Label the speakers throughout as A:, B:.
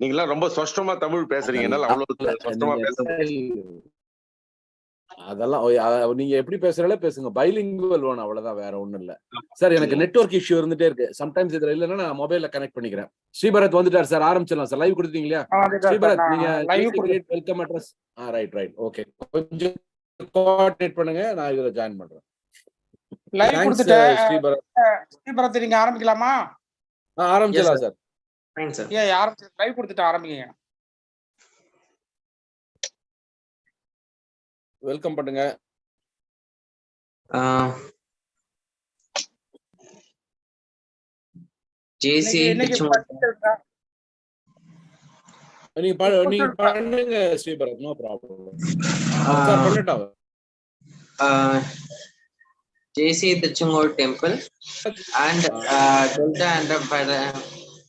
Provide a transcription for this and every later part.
A: நீங்களாம் ரொம்ப ஸ்பஷ்டமா தமிழ் பேசுறீங்க. என்னால அவ்வளவு ஸ்பஷ்டமா பேச
B: அதெல்லாம் நீங்க எப்படி பேசுறாலே பேசுங்க. பைலிங்குவல் வேணும், அவ்வளவுதான், வேற ஒண்ணும் இல்ல. சார் எனக்கு நெட்வொர்க் இஷ்யூ இருந்துட்டே இருக்கு. சம்டைம்ஸ் இதுல இல்லைன்னா நான் மொபைல்ல கனெக்ட் பண்ணிக்கிறேன். ஸ்ரீபரத் வந்துட்டார் சார், ஆரம்பிச்சிடலாம் சார். லைவ் கொடுத்தீங்க இல்லையா ஸ்ரீபரத்? நீங்க வெல்கம் அட்ரஸ். ரைட் ஓகே, கொஞ்சம் கோஆர்டினேட் பண்ணுங்க, நான் இதுல ஜாயின் பண்றேன்.
C: லைவ் கொடுத்துட்டேன் ஸ்ரீபரத், நீங்க ஆரம்பிக்கலாமா?
B: ஆரம்பிச்சிடலாம் சார்.
C: லைவ் கொடுத்துட்டு ஆரம்பிங்க.
B: வெல்கம் பண்ணுங்க.
D: ஜேசி
B: நீங்க பண்ணுங்க ஸ்ரீபரத், நோ ப்ராப்ளம். சார் பண்ணட்டா?
D: JC Tiruchengode temple and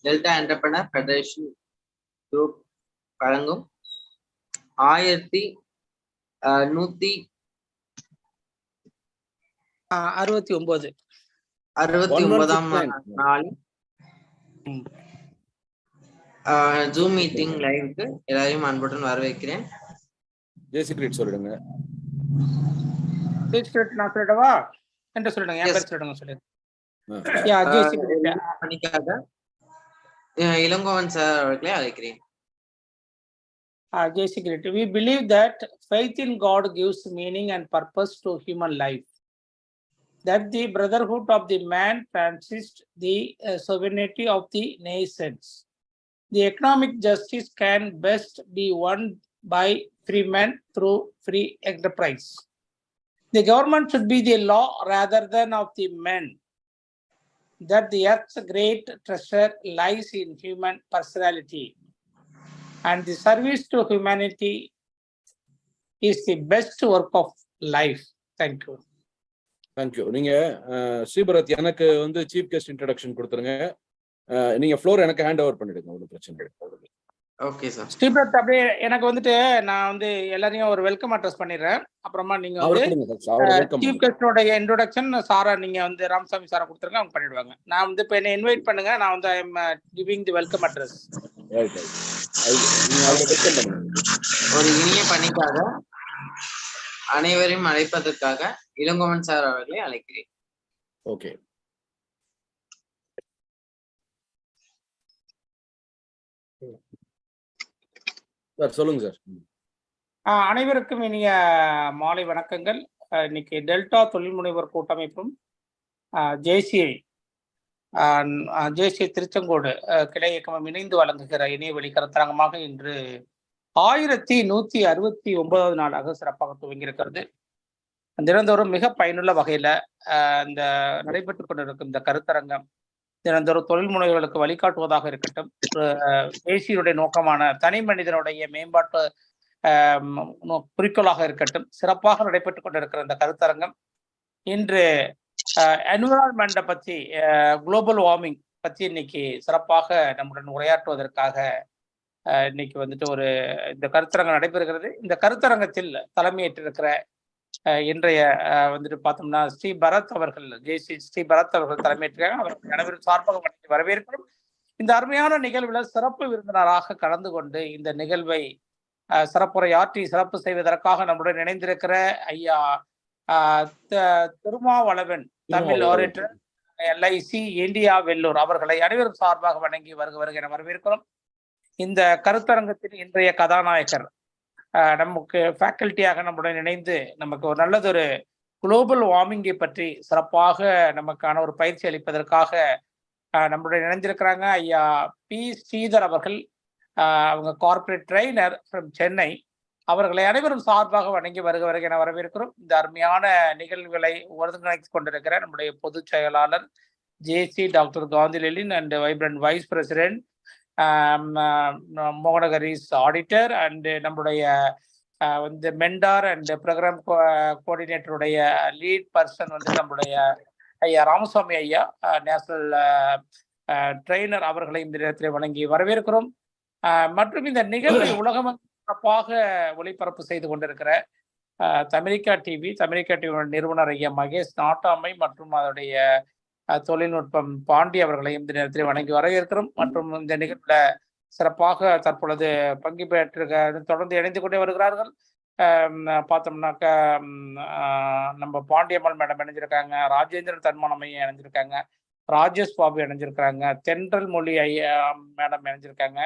D: Delta entrepreneur federation group வழங்கும் 1169ஆம் நாள் ஜூம் மீட்டிங் லைவுக்கு எல்லாரையும் அன்புடன் வரவேற்கிறேன்.
B: ஜேசி கிரேட் சொல்லிடுங்க.
C: ஜேசி கிரேட் நான் சொல்லடவா? என்ன சொல்லுங்க, என் பேர் சொல்லுங்க. சொல்லுங்க. ஜேசி கிரேட்
D: பணிக்காக இளங்கோவன் சார் அவர்களை அழைக்கிறேன்.
C: Jci Great. We believe that faith in God gives meaning and purpose to human life. That the brotherhood of the man transcends the sovereignty of the nations. The economic justice can best be won by free men through free enterprise. The government should be the law rather than of the men. That the earth's great treasure lies in human personality. And the service to humanity is the best work of life. Thank you.
B: Thank you. நீங்க ஸ்ரீபரத் எனக்கு வந்து chief guest introduction கொடுத்துருங்க. நீங்க floor எனக்கு hand over பண்ணிடுங்க, ஒன்றும் பிரச்சனை இல்லை.
D: Okay sir.
C: ஸ்ரீபரத், அப்படியே எனக்கு வந்துட்டு நான் வந்து எல்லாரையும் ஒரு வெல்கம் அட்ரஸ் பண்ணிடுறேன். அப்புறமா நீங்க வந்து சீஃப் கெஸ்டோட இன்ட்ரோடக்ஷன் சாரா நீங்க வந்து ராமசாமி சாரா கொடுத்துருங்க, அவங்க பண்ணிடுவாங்க. நான் வந்து இப்போ என்ன இன்வைட் பண்ணுங்க, நான் வந்து I am giving the welcome address.
D: ஒரு இனிய பணிக்காக அனைவரையும் அழைப்பதற்காக இளங்கோவன் சார் அவர்களை அழைக்கிறேன்.
B: ஓகே. சார் சொல்லுங்க சார்.
C: அனைவருக்கும் இனிய மாலை வணக்கங்கள். இன்னைக்கு டெல்டா தொழில் முனைவர் கூட்டமைப்பும் ஜேசி திருச்செங்கோடு கிளை இயக்கமும் இணைந்து வழங்குகிற இணையவழி கருத்தரங்கமாக இன்று 1169வது நாளாக சிறப்பாக துவங்கியிருக்கிறது. தினந்தோறும் மிக பயனுள்ள வகையில இந்த நடைபெற்றுக் கொண்டிருக்கும் இந்த கருத்தரங்கம் தினந்தோறும் தொழில் முனைவர்களுக்கு வழிகாட்டுவதாக இருக்கட்டும், தேசியனுடைய நோக்கமான தனி மனிதனுடைய மேம்பாட்டு குறிக்கோளாக இருக்கட்டும், சிறப்பாக நடைபெற்றுக் கொண்டிருக்கிற இந்த கருத்தரங்கம் இன்று என்விரான்மெண்ட்டை பற்றி, குளோபல் வார்மிங் பற்றி இன்னைக்கு சிறப்பாக நம்முடன் உரையாற்றுவதற்காக இன்னைக்கு வந்துட்டு இந்த கருத்தரங்கம் நடைபெறுகிறது. இந்த கருத்தரங்கத்தில் தலைமையேற்றிருக்கிற இன்றைய வந்துட்டு பார்த்தோம்னா ஸ்ரீபரத் அவர்கள், ஜேசி ஸ்ரீபரத் அவர்கள் தலைமையேற்றாங்க. அவர்கள் அனைவரும் சார்பாக வரவேற்கிறோம். இந்த அருமையான நிகழ்வுல சிறப்பு விருந்தினராக கலந்து கொண்டு இந்த நிகழ்வை சிறப்புரையாற்றி சிறப்பு செய்வதற்காக நம்முடன் இணைந்திருக்கிற ஐயா Thirumavalavan, Tamil auditor, LIC India Vellore அவர்களை அனைவரும் சார்பாக வணங்கி வருக என வரவேற்கிறோம். இந்த கருத்தரங்கத்தின் இன்றைய கதாநாயகர் நமக்கு ஃபேக்கல்ட்டியாக நம்முடன் இணைந்து நமக்கு ஒரு நல்லதொரு குளோபல் வார்மிங்கை பற்றி சிறப்பாக நமக்கான ஒரு பயிற்சி அளிப்பதற்காக நம்முடன் இணைந்திருக்கிறாங்க ஐயா பி ஸ்ரீதர் அவர்கள். அவங்க கார்பரேட் ட்ரெய்னர் ஃப்ரம் சென்னை. அவர்களை அனைவரும் சார்பாக வணங்கி வருக என வரவேற்கிறோம். இந்த அருமையான நிகழ்வுகளை ஒருங்கிணைத்து கொண்டிருக்கிற நம்முடைய பொதுச் செயலாளர் ஜேசி டாக்டர் காந்திலலின் and vibrant vice president Mohanakrish auditor and நம்முடைய வந்து மென்டார் அண்ட் ப்ரோக்ராம் கோஆர்டினேட்டருடைய லீட் பர்சன் வந்து நம்முடைய ஐயா ராமசாமி ஐயா, நேஷனல் ட்ரெய்னர், அவர்களை இந்த நேரத்தில் வணங்கி வரவேற்கிறோம். மற்றும் இந்த நிகழ்வை உலகம் சிறப்பாக ஒளிபரப்பு செய்து கொண்டிருக்கிற தமிரிக்கா டிவியோட நிறுவனர் ஐயா மகேஷ் நாட்டாமை மற்றும் அதோடைய தொழில்நுட்பம் பாண்டி அவர்களையும் இந்த நேரத்தில் வணங்கி வரவேற்கிறோம். மற்றும் இந்த நிகழ்வுல சிறப்பாக தற்பொழுது பங்கு பெற்று தொடர்ந்து இணைந்து கொண்டே வருகிறார்கள். பார்த்தோம்னாக்கா நம்ம பாண்டியம்மாள் மேடம் இணைஞ்சிருக்காங்க, ராஜேந்திரன் தன்மானமையை இணைஞ்சிருக்காங்க, ராஜேஷ் பாபு இணைஞ்சிருக்கிறாங்க, தென்றல் மொழி ஐயா மேடம் இணைஞ்சிருக்காங்க.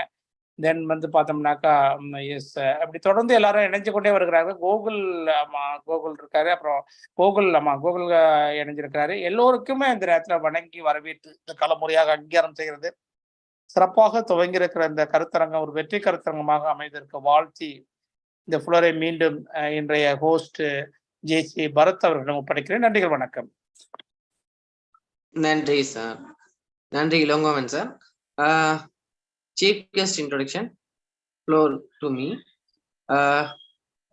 C: தென் பார்த்தோம்னாக்கா எஸ் அப்படி தொடர்ந்து எல்லாரும் இணைஞ்சு கொண்டே வருகிறார்கள். கோகுல் கோகுல் இருக்காரு, அப்புறம் கோகுல் இணைஞ்சிருக்காரு. எல்லோருக்குமே இந்த நேரத்தில் வணங்கி வரவேற்று இந்த களமுறையாக அங்கீகாரம் செய்கிறது. சிறப்பாக துவங்கி இருக்கிற இந்த கருத்தரங்கம் ஒரு வெற்றி கருத்தரங்கமாக அமைந்திருக்க வாழ்த்தி இந்த புலரை மீண்டும் இன்றைய ஹோஸ்ட் ஜேசி பரத் அவர்களிடம் ஒப்படைக்கிறேன். நன்றிகள், வணக்கம்.
D: நன்றி சார். நன்றி Ilangovan sir. Chief guest introduction floor to me.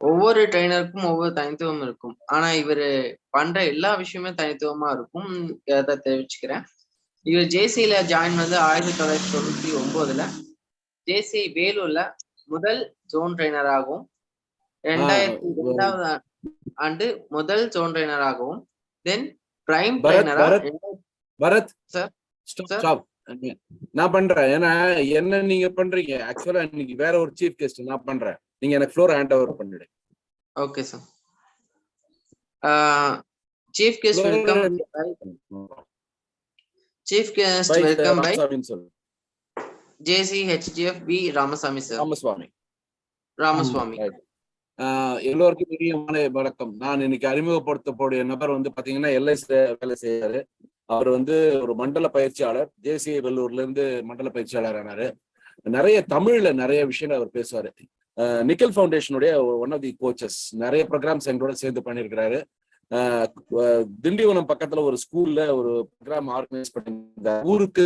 D: ஒவ்வொரு ட்ரெயினருக்கும் ஒவ்வொரு தனித்துவம் இருக்கும். ஆனா இவர் பண்ற எல்லா விஷயமே தனித்துவமா இருக்கும். அதை தெரிவிச்சுக்கிறேன். இவர் ஜேசியில ஜாயின் 1999 ஜேசி வேலூர்ல முதல் ஜோன் ட்ரெயினராகவும் 2002 ஆண்டு முதல் ஜோன் ட்ரெயினராகவும் தென் பிரைம் ட்ரெயினரா.
B: பரத்
D: சார்
B: நான் பண்றேன். ஏன்னா என்ன நீங்க பண்றீங்க, ஆக்சுவலா இன்னைக்கு வேற ஒரு சீஃப் கெஸ்ட் நான் பண்றேன். நீங்க எனக்கு ஃப்ளோர் ஹேண்ட் ஓவர் பண்ணிடு.
D: Okay sir. Chief guest welcome. Chief guest welcome by JC HGF P Ramasamy sir. Ramaswamy.
B: எல்லோருக்கும் பெரிய வணக்கம். நான் இன்னைக்கு அறிமுகப்படுத்தக்கூடிய நபர் பாத்தீங்கன்னா எல்ஐசி வேலை செய்யறாரு. அவர் ஒரு மண்டல பயிற்சியாளர், ஜேசி வெள்ளூர்ல இருந்து மண்டல பயிற்சியாளர் ஆனாரு. நிறைய தமிழ்ல நிறைய விஷயங்கள் அவர் பேசுவாரு. நிக்கல் ஃபவுண்டேஷனுடைய ஒன் ஆஃப் தி கோச்சஸ், நிறைய ப்ரோக்ராம்ஸ் எங்களோட சேர்ந்து பண்ணியிருக்கிறாரு. திண்டிவனம் பக்கத்துல ஒரு ஸ்கூல்ல ஒரு ப்ரோக்ராம் ஆர்கனைஸ் பண்ணியிருந்த ஊருக்கு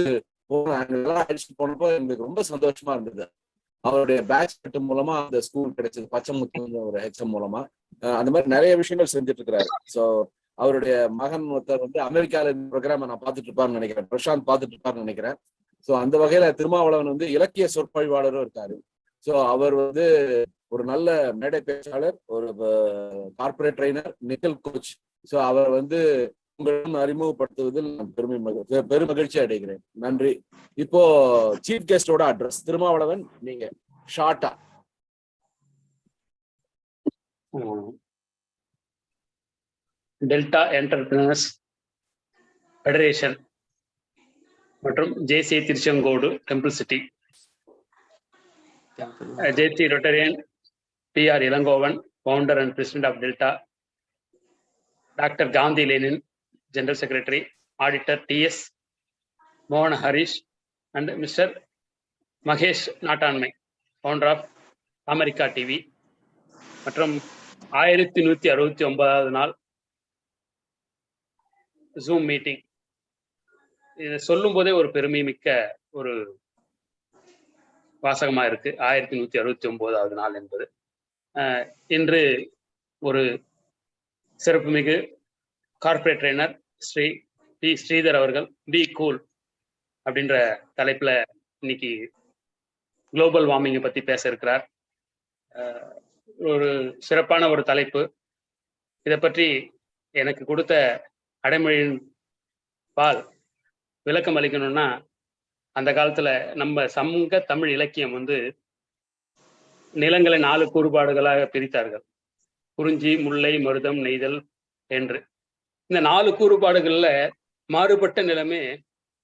B: போனப்போ எங்களுக்கு ரொம்ப சந்தோஷமா இருந்தது. அவருடைய பேட்ச் மூலமா அந்த ஸ்கூல் கிடைச்சது, பச்சைமுத்து ஒரு ஹெச்எம் மூலமா. அந்த மாதிரி நிறைய விஷயங்கள் செஞ்சுட்டு இருக்கிறாரு. ஸோ அவருடைய மகன் ஒருத்தர் அமெரிக்கால இந்த ப்ரோக்ராம் நான் பார்த்துட்டு இருப்பாருன்னு நினைக்கிறேன், பிரசாந்த் பார்த்துட்டு இருப்பாருன்னு நினைக்கிறேன். ஸோ அந்த வகையில திருமாவளவன் இலக்கிய சொற்பொழிவாளரும் இருக்காரு. ஸோ அவர் ஒரு நல்ல மேடை பேச்சாளர், ஒரு கார்பரேட் ட்ரெயினர், நிக்கல் கோச். ஸோ அவர் உங்களிடம் அறிமுகப்படுத்துவதில் நான் பெருமகிழ்ச்சி அடைகிறேன். நன்றி. இப்போ சீஃப் கெஸ்டோட அட்ரஸ் திருமாவளவன், நீங்க ஷார்ட்டா.
E: டெல்டா என்டர்பிரினர்ஸ் ஃபெடரேஷன் மற்றும் JC Tiruchengode temple city, JC rotarian PR Ilangovan, founder and president of Delta, Dr. Gandhi Lenin, General Secretary, Auditor TS Mohan Harish, and Mr. Mahesh Natanmai, founder of America TV. மற்றும் 1169வது நாள் zoom meeting. இதை சொல்லும் போதே ஒரு பெருமை மிக்க ஒரு வாசகமா இருக்கு. 1169வது நாள் என்பது. இன்று ஒரு சிறப்புமிகு corporate trainer Shri P Sridhar அவர்கள் பி கூல் அப்படின்ற தலைப்புல இன்னைக்கு குளோபல் வார்மிங்கை பத்தி பேச இருக்கிறார். ஒரு சிறப்பான ஒரு தலைப்பு. இதை பற்றி எனக்கு கொடுத்த அடைமொழியின் பால் விளக்கம் அளிக்கணும்னா, அந்த காலத்துல நம்ம சமூக தமிழ் இலக்கியம் நிலங்களை 4 கூறுபாடுகளாக பிரித்தார்கள். குறிஞ்சி, முல்லை, மருதம், நெய்தல் என்று. இந்த 4 கூறுபாடுகள்ல மாறுபட்ட நிலமே,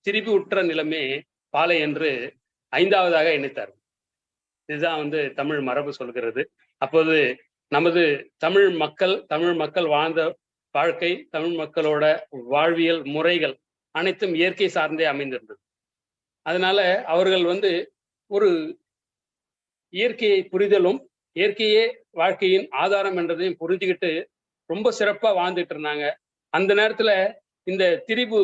E: திரிபு உற்ற நிலமே பாலை என்று 5வதாக இணைத்தார்கள். இதுதான் தமிழ் மரபு சொல்கிறது. அப்போது நமது தமிழ் மக்கள் வாழ்ந்த வாழ்க்கை, தமிழ் மக்களோட வாழ்வியல் முறைகள் அனைத்தும் இயற்கை சார்ந்தே அமைந்திருந்தது. அதனால அவர்கள் ஒரு இயற்கையை புரிதலும், இயற்கையே வாழ்க்கையின் ஆதாரம் என்றதையும் புரிஞ்சுக்கிட்டு ரொம்ப சிறப்பா வாழ்ந்துட்டு இருந்தாங்க. அந்த நேரத்துல இந்த திரிபு,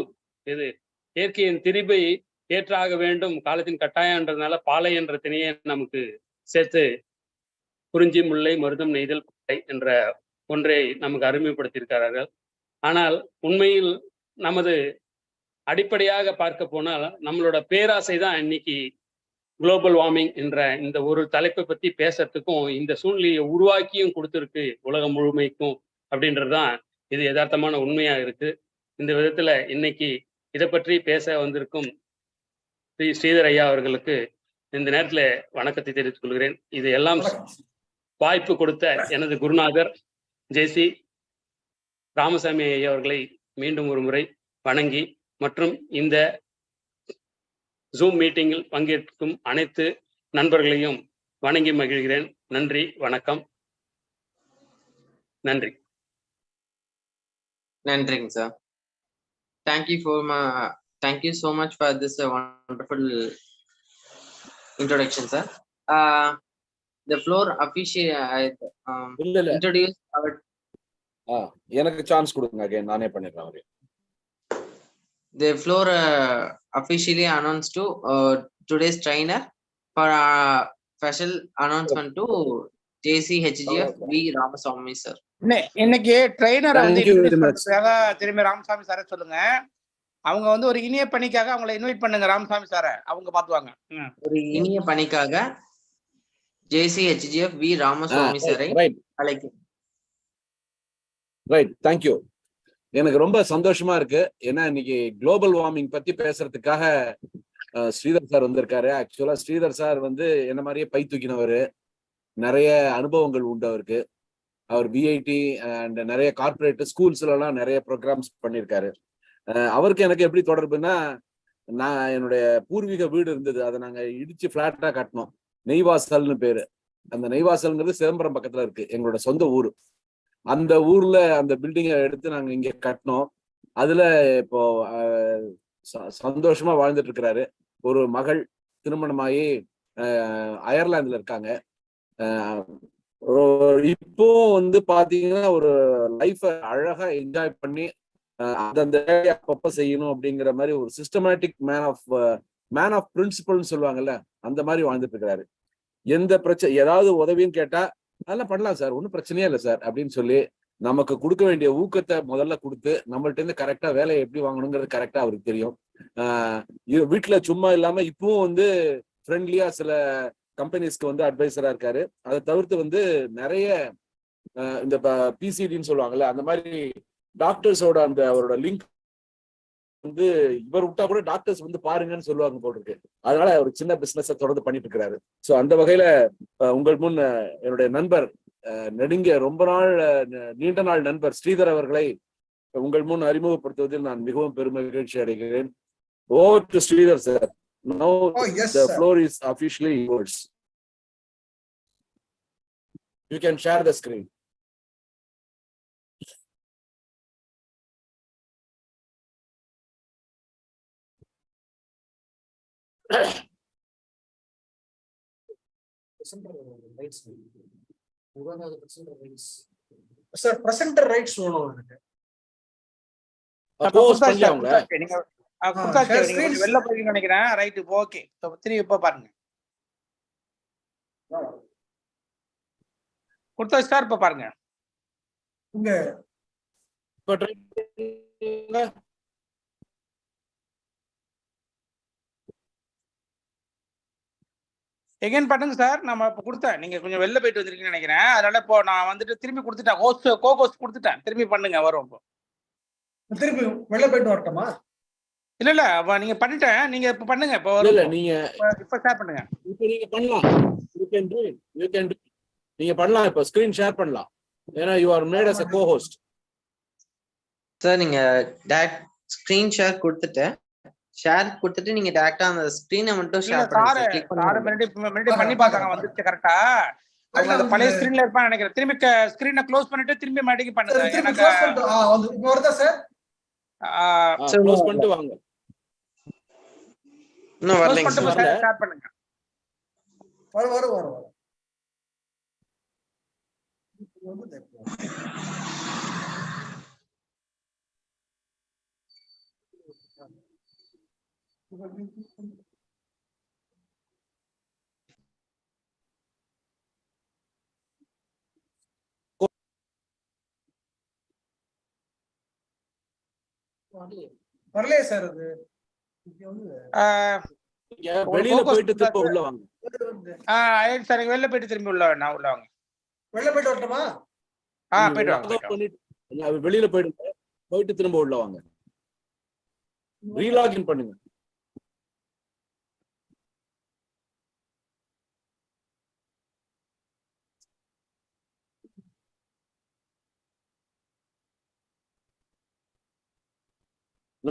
E: இது இயற்கையின் திரிபை ஏற்றாக வேண்டும் காலத்தின் கட்டாயம்ன்றதுனால பாலை என்ற திணையை நமக்கு சேர்த்து குறிஞ்சி, முல்லை, மருதம், நெய்தல், பாலை என்ற ஒன்றை நமக்கு அறிமுகப்படுத்தியிருக்கிறார்கள். ஆனால் உண்மையில் நமது அடிப்படையாக பார்க்க போனால் நம்மளோட பேராசை தான் இன்னைக்கு குளோபல் வார்மிங் என்ற இந்த ஒரு தலைப்பை பத்தி பேசுறதுக்கும் இந்த சூழ்நிலையை உருவாக்கியும் கொடுத்துருக்கு உலகம் முழுமைக்கும் அப்படின்றதுதான் இது யதார்த்தமான உண்மையா இருக்கு. இந்த விதத்துல இன்னைக்கு இதை பற்றி பேச வந்திருக்கும் ஸ்ரீ ஸ்ரீதர் ஐயா அவர்களுக்கு இந்த நேரத்துல வணக்கத்தை தெரிவித்துக் கொள்கிறேன். இது எல்லாம் வாய்ப்பு கொடுத்த எனது குருநாதர் ஜேசி ராமசாமி ஐயா அவர்களை மீண்டும் ஒரு முறை வணங்கி, மற்றும் இந்த ஜூம் மீட்டிங்கில் பங்கேற்கும் அனைத்து நண்பர்களையும் வணங்கி மகிழ்கிறேன். நன்றி, வணக்கம். நன்றி.
D: நன்றிங்க sir. Thank you so much for this wonderful introduction, sir. The floor officially introduce our.
B: எனக்கு சான்ஸ் கொடுங்க, அகைன் நானே பண்ணிடுறேன். அவரே
D: The floor officially announced to today's trainer for special announcement to Delta-Jci V Ramaswamy sir.
C: இன்னைக்கு trainer வந்து திரும்பி ராமசாமி சார சொல்லுங்க. அவங்க வந்து ஒரு இனிய பணிக்காக அவங்களை இன்வைட் பண்ணுங்க. ராமசாமி சார அவங்க பாத்துவாங்க.
D: ஒரு இனிய பணிக்காக Delta-Jci V ராமசாமி சாரை அழைக்கிறேன்.
B: Right, thank you. எனக்கு ரொம்ப சந்தோஷமா இருக்கு. ஏன்னா இன்னைக்கு குளோபல் வார்மிங் பத்தி பேசுறதுக்காக ஸ்ரீதர் சார் வந்திருக்காரு. ஆக்சுவலா ஸ்ரீதர் சார் வந்து என்ன மாதிரியே பை தூக்கினவர், நிறைய அனுபவங்கள் உண்டு அவருக்கு. அவர் பிஐடி அண்ட் நிறைய கார்பரேட் ஸ்கூல்ஸ்ல எல்லாம் நிறைய ப்ரோக்ராம்ஸ் பண்ணியிருக்காரு. அவருக்கு எனக்கு எப்படி தொடர்புன்னா, நான் என்னுடைய பூர்வீக வீடு இருந்தது, அதை நாங்க இடிச்சு பிளாட்டா கட்டினோம். நெய்வாசல்னு பேரு. அந்த நெய்வாசல்ங்கிறது சிதம்பரம் பக்கத்துல இருக்கு, எங்களோட சொந்த ஊரு. அந்த ஊர்ல அந்த பில்டிங்கை எடுத்து நாங்க இங்க கட்டினோம். அதுல இப்போ சந்தோஷமா வாழ்ந்துட்டு இருக்கிறாரு. ஒரு மகள் திருமணமாகி அயர்லாந்துல இருக்காங்க. இப்போ வந்து பாத்தீங்கன்னா ஒரு லைஃப அழகா என்ஜாய் பண்ணி அந்த அப்பப்ப செய்யணும் அப்படிங்கிற மாதிரி ஒரு சிஸ்டமேட்டிக் மேன் ஆஃப் பிரின்சிபல்னு சொல்லுவாங்கல்ல, அந்த மாதிரி வாழ்ந்துட்டு இருக்கிறாரு. எந்த பிரச்சனை ஏதாவது உதவின்னு கேட்டா அதெல்லாம் பண்ணலாம் சார், ஒன்றும் பிரச்சனையே இல்லை சார் அப்படின்னு சொல்லி நமக்கு கொடுக்க வேண்டிய ஊக்கத்தை முதல்ல கொடுத்து நம்மள்ட்ட இருந்து கரெக்டா வேலையை எப்படி வாங்கணுங்கிறது கரெக்டா அவருக்கு தெரியும். வீட்டுல சும்மா இல்லாம இப்பவும் வந்து ஃப்ரெண்ட்லியா சில கம்பெனிஸ்க்கு வந்து அட்வைசரா இருக்காரு. அதை தவிர்த்து வந்து நிறைய இந்த பிசிடின்னு சொல்லுவாங்கல்ல, அந்த மாதிரி டாக்டர்ஸோட அந்த அவரோட லிங்க் வந்து இவர் விட்டா கூட டாக்டர்ஸ் வந்து பாருங்கன்னு சொல்லுவாங்க போல் இருக்கு. அதனால ஒரு சின்ன பிசினஸ் தொடர்ந்து பண்ணிட்டு இருக்கிறாரு. ஸோ அந்த வகையில உங்கள் முன் என்னுடைய நண்பர் ரொம்ப நீண்ட நாள் நண்பர் ஸ்ரீதர் அவர்களை உங்கள் முன் அறிமுகப்படுத்துவதில் நான் மிகவும் பெருமகிழ்ச்சி அடைகிறேன். Over to Sridhar sir. Now the floor is officially yours. You can share the screen.
F: Sir presenter rights வேணும் எனக்கு.
C: வெளில போய் நினைக்கிறேன். Right, okay. திரும்பி இப்ப பாருங்க. கொடுத்தா சார் இப்ப பாருங்க. எகைன் பண்ணுங்க சார். நம்ம இப்ப கொடுத்தேன், நீங்க கொஞ்சம் வெளில போயிட்டு வந்திருக்கீங்கன்னு நினைக்கிறேன். அதனால இப்போ நான் வந்துட்டு திரும்பி கொடுத்துட்டேன். ஹோஸ்ட் கொடுத்துட்டேன். திரும்பி பண்ணுங்க, வரும். இப்போ
F: திரும்பி வெளில போயிட்டு வரட்டுமா?
C: இல்ல இல்ல, நீங்க பண்ணிட்டேன். நீங்க இப்ப பண்ணுங்க. இப்போ
B: இல்ல நீங்க
C: இப்ப ஷேர் பண்ணுங்க.
B: இப்போ நீங்க பண்ணலாம். you can do நீங்க பண்ணலாம். இப்போ ஸ்கிரீன் ஷேர் பண்ணலாம். ஏன்னா you are made as a co-host.
D: Sir நீங்க டைரக்ட் ஸ்கிரீன் ஷேர் கொடுத்துட்டு நீங்க டைரக்டா அந்த ஸ்கிரீனை மட்டும் ஷேர் பண்ணுங்க. கிளிக்
C: பண்ணி பார்த்தாங்க, வந்துச்சு கரெக்ட்டா. அவங்க அந்த பழைய ஸ்கிரீன்ல இருப்பான்னு நினைக்கிறேன். திரும்பி ஸ்கிரீனை க்ளோஸ் பண்ணிட்டு திரும்பி மறுபடியும் பண்ணுங்க.
F: எனக்கு வருதா சார்?
B: க்ளோஸ் பண்ணிட்டு வாங்க.
D: இன்னும் வரலைங்க சார்.
C: ஷேர் பண்ணுங்க.
F: வர வரலையே சார். அது
B: வெளியில போயிட்டு திரும்ப உள்ள வாங்க.
C: சார் வெளில போயிட்டு திரும்பி உள்ள வாங்க.
F: வெளில போயிட்டு வரட்டுமா?
C: போயிட்டு வாங்க.
B: வெளியில போயிட்டு திரும்ப உள்ள வாங்க. ரீலாகின் பண்ணுங்க.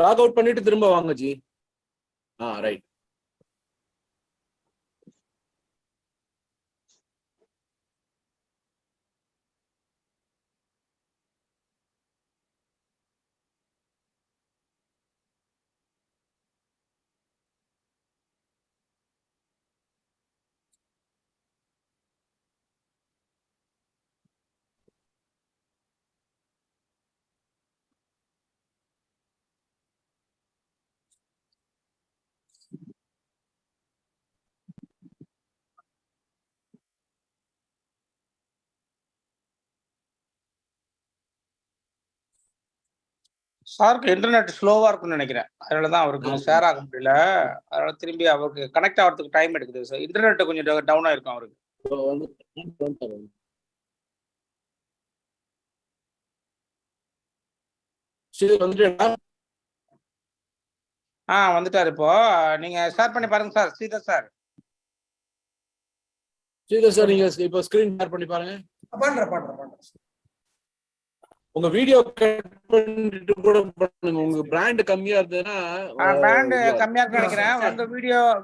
B: லாக் அவுட் பண்ணிட்டு திரும்ப வாங்க ஜி. ரைட்.
C: சாருக்கு இன்டர்நெட் ஸ்லோவா இருக்கும்னு நினைக்கிறேன். அதனாலதான் அவருக்கு ஷேர் ஆக முடியல. அதனால திரும்பி அவருக்கு கனெக்ட் ஆகிறதுக்கு டைம் எடுக்குது. ஸோ இன்டர்நெட் கொஞ்சம் டவுன் ஆயிருக்கும் அவருக்கு. வந்துட்டாரு இப்போ. நீங்க ஷேர் பண்ணி பாருங்க sir. Sridhar sir.
B: Sridhar sir நீங்க இப்போ ஸ்கிரீன் ஷேர் பண்ணி பாருங்க.
F: பண்றேன்.
B: உங்க வீடியோ கட் பண்ணிட்டு கூட பண்ணுங்க. உங்க பிராண்ட் கம்மியா இருந்ததுன்னா
C: பிராண்ட் கம்மியா இருக்கு நினைக்கிறேன். உங்க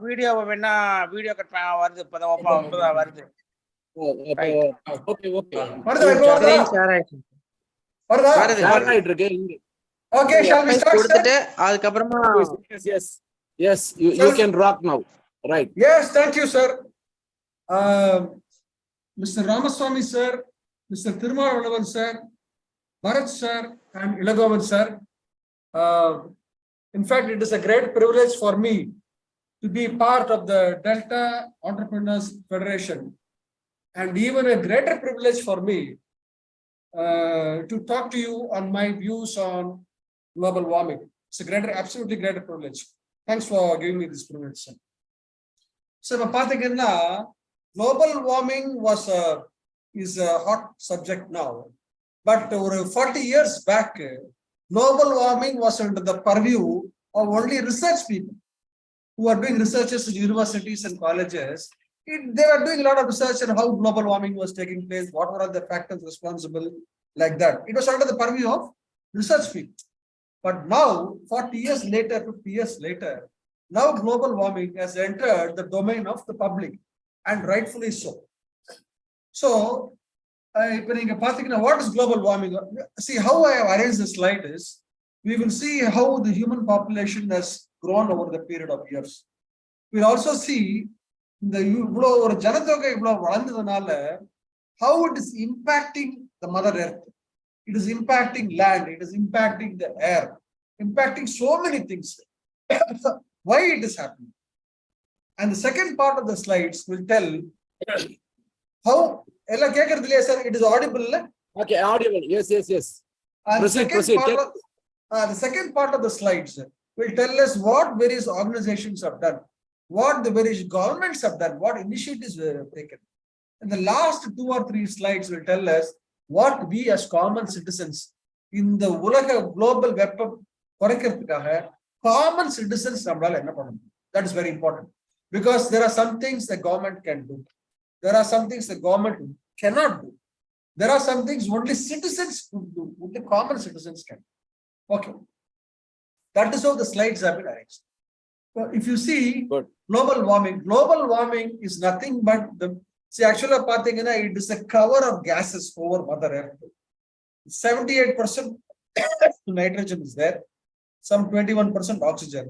C: வீடியோவை வேணா வீடியோ கட் வருது. இப்பதான் வருது.
B: Okay
D: Okay, shall we start? கொடுத்துட்டு அதுக்கப்புறமா
B: yes you can rock now, right?
F: Yes, thank you sir. Mr. Ramaswamy sir, Mr. Thirumalavan sir, Bharat sir and Ilagovan sir. In fact, it is a great privilege for me to be part of the Delta Entrepreneurs Federation, and even a greater privilege for me to talk to you on my views on global warming. It's a greater, absolutely greater privilege. Thanks for giving me this privilege, sir. So, global warming is a hot subject now, but over 40 years back, global warming was under the purview of only research people who are doing researches in universities and colleges. They were doing a lot of research on how global warming was taking place, what were the factors responsible, like that. It was under the purview of research people. But now, 40 years later, 50 years later, now global warming has entered the domain of the public, and rightfully so. So, what is global warming? See, how I have arranged the slide is, we will see how the human population has grown over the period of years. We'll also see how it is impacting the Mother Earth. It is impacting land, it is impacting the air, impacting so many things. Why it is happening. And the second part of the slides will tell how it is audible.
B: Okay, audible. Yes.
F: And
B: Proceed.
F: The second part of the slides will tell us what various organizations have done, what the various governments have done, what initiatives were taken. And the last 2 or 3 slides will tell us what we as common citizens in the global weapon, common citizens, that is very important, because there are some things the government can do, there are some things the government cannot do, there are some things only citizens could do, only common citizens can do. Okay, that is how the slides have been arranged. So if you see global warming is nothing but actually it is a cover of gases over Mother Earth. 78% nitrogen is there, some 21% oxygen.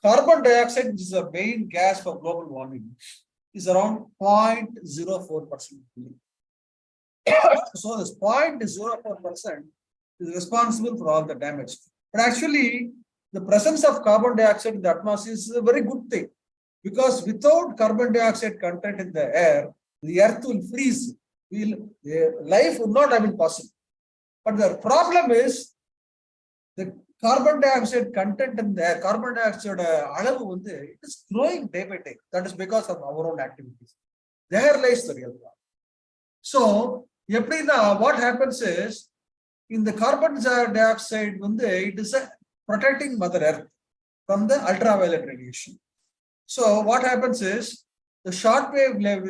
F: Carbon dioxide, which is a main gas for global warming, is around 0.04%. So this 0.04% is responsible for all the damage. But actually, the presence of carbon dioxide in the atmosphere is a very good thing, because without carbon dioxide content in the air, the earth will freeze. Life would not have been possible. But the problem is the carbon dioxide content in the air, carbon dioxide it is growing day by day. That is because of our own activities. There lies the real problem. So, what happens is, in the carbon dioxide, it is protecting Mother Earth from the ultraviolet radiation. So, what happens is, the shortwave level,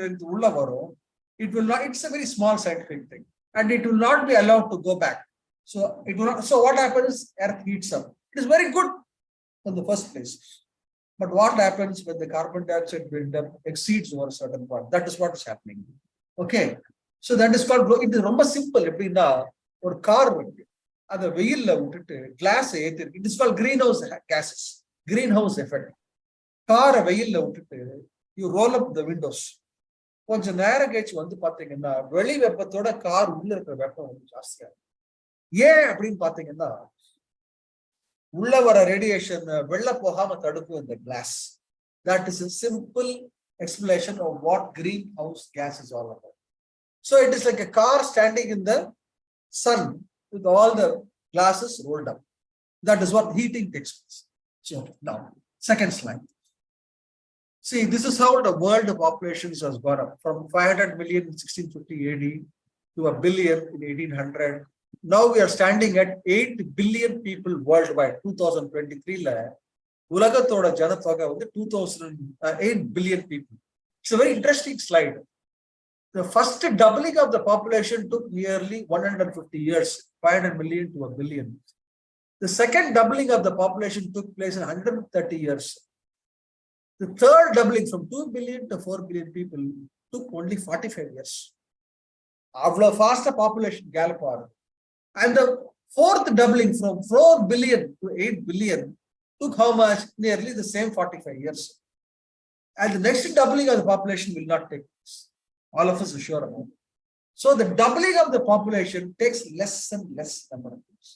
F: it will not, it's a very small scientific thing, and it will not be allowed to go back. So, it will not, so what happens? Earth heats up. It is very good in the first place. But what happens when the carbon dioxide buildup exceeds over a certain point? That is what is happening. Okay. So that is called, it is ரொம்ப simple. எப்படின்னா ஒரு car இருக்கு, அதை வெயில்ல விட்டுட்டு class ஏத்திருக்கு. It is called greenhouse gases, greenhouse effect. காரை வெயில்ல விட்டுட்டு you roll up the windows. கொஞ்சம் நேரம் கழிச்சு வந்து பாத்தீங்கன்னா வெளி வெப்பத்தோட கார் உள்ள இருக்கிற வெப்பம் வந்து ஜாஸ்தியா இருக்கு. ஏன் அப்படின்னு பாத்தீங்கன்னா உள்ள வர ரேடியேஷன் வெளில போகாம தடுக்கும் இந்த class. That is a simple explanation of what greenhouse gas is all about. So it is like a car standing in the sun with all the glasses rolled up. That is what heating takes place. So now, second slide. See, this is how the world populations has gone up from 500 million in 1650 AD to a billion in 1800. Now we are standing at 8 billion people worldwide. 2023 உலகத்தோட ஜனத்தொகை வந்து 8 billion people. It's a very interesting slide. The first doubling of the population took nearly 150 years, 500 million to a billion. The second doubling of the population took place in 130 years. The third doubling from 2 billion to 4 billion people took only 45 years. Avlo fast population gallop. And the fourth doubling from 4 billion to 8 billion took how much? Nearly the same 45 years. And the next doubling of the population will not take place. All of us are sure about it. So the doubling of the population takes less and less number of years.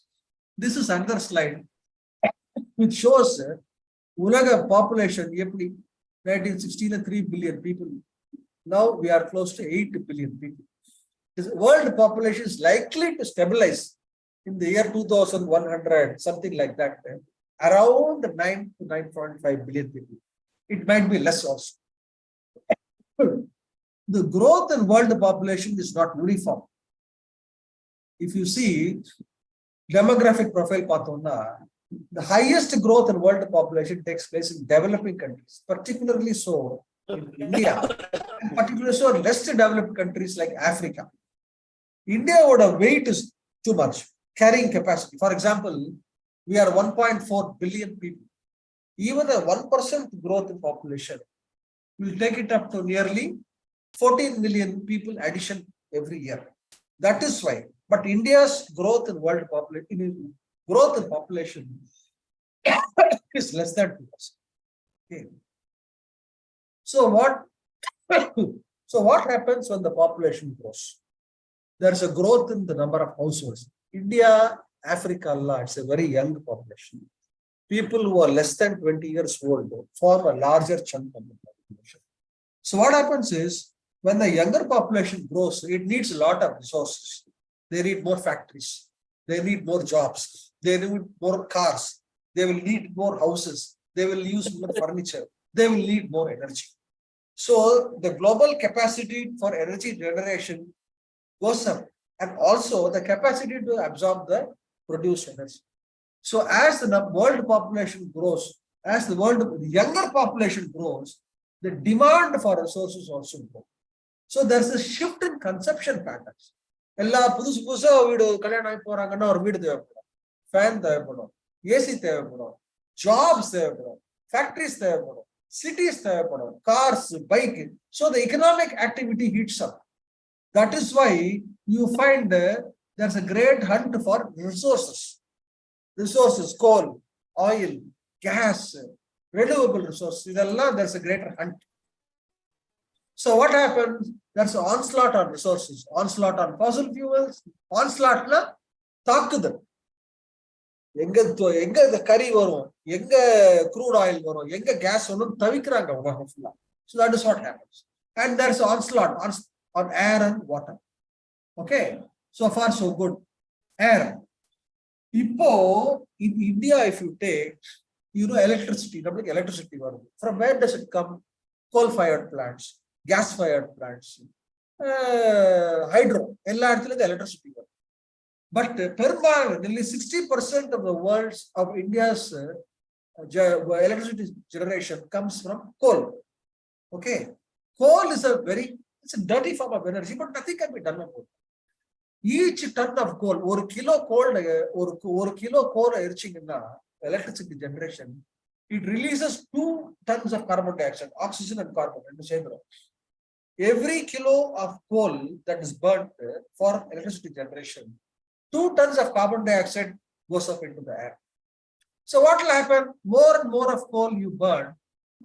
F: This is another slide which shows Ulaga population, 1916 3 billion people. Now we are close to 8 billion people. The world population is likely to stabilize in the year 2100, something like that, around 9 to 9.5 billion people. It might be less also. The growth in world population is not uniform. If you see demographic profile, the highest growth in world population takes place in developing countries, particularly so in India, and particularly so in less developed countries like Africa. India would have weight is too much, carrying capacity. For example, we are 1.4 billion people. Even a 1% growth in population will take it up to nearly 14 million people addition every year. That is why. But India's growth in world population is less than 2%. Okay. So what happens when the population grows? There is a growth in the number of households. India, Africa, it's a very young population. People who are less than 20 years old form a larger chunk of the population. So what happens is, when the younger population grows, it needs a lot of resources. They need more factories. They need more jobs. They need more cars. They will need more houses. They will use more furniture. They will need more energy. So the global capacity for energy generation goes up, and also the capacity to absorb the produced energy. So as the world population grows, as the younger population grows, the demand for resources also grows. So there's a shift in consumption patterns. எல்லா புதுசா வீடு கல்யாணம் ஆகி போறாங்கன்னா ஒரு வீடு தேவைப்படும், fan தேவைப்படும், ஏசி தேவைப்படும், ஜாப்ஸ் தேவைப்படும், ஃபேக்டரிஸ் தேவைப்படும், cities தேவைப்படும், cars, bike. So the economic activity heats up. That is why you find there's a great hunt for resources. Resources, coal, oil, gas, renewable resources. There's a greater hunt. So what happens? There's an onslaught on resources, onslaught on fossil fuels, onslaught na தாக்குதல். எங்க கறி வரும், எங்க crude oil வரும், எங்க gas வரும் தவிக்கிறாங்க உலகம் ஃபுல்லா. So that is what happens. And there's an onslaught on air and water. Okay, so far so good. Air. இப்போ in India, if you take, electricity, from where does it come? Coal-fired plants, gas-fired plants, hydro, electricity. But nearly 60% of the world's of India's electricity generation comes from coal. Okay, coal is it's a dirty form of energy, but nothing can be done about it. Each ton of coal, 1 kilo coal, 1 kilo coal erchingna, electricity generation, it releases 2 tons of carbon dioxide, oxygen and carbon in the same room. Every kilo of coal that is burnt for electricity generation, 2 tons of carbon dioxide goes up into the air. So what will happen? More and more of coal you burn,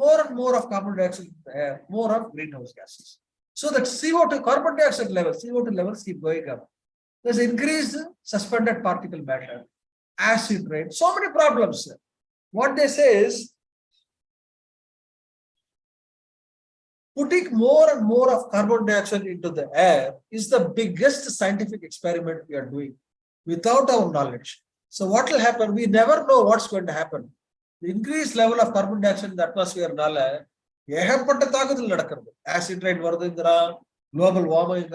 F: more and more of carbon dioxide in the air, more of greenhouse gases. So that CO2 carbon dioxide levels, CO2 levels keep going up. There's increased suspended particle matter, acid rain, so many problems. What they say is, putting more and more of carbon dioxide into the air is the biggest scientific experiment we are doing without our knowledge. So what will happen? We never know what's going to happen. The increased level of carbon dioxide in the atmosphere, acid rain, global warming,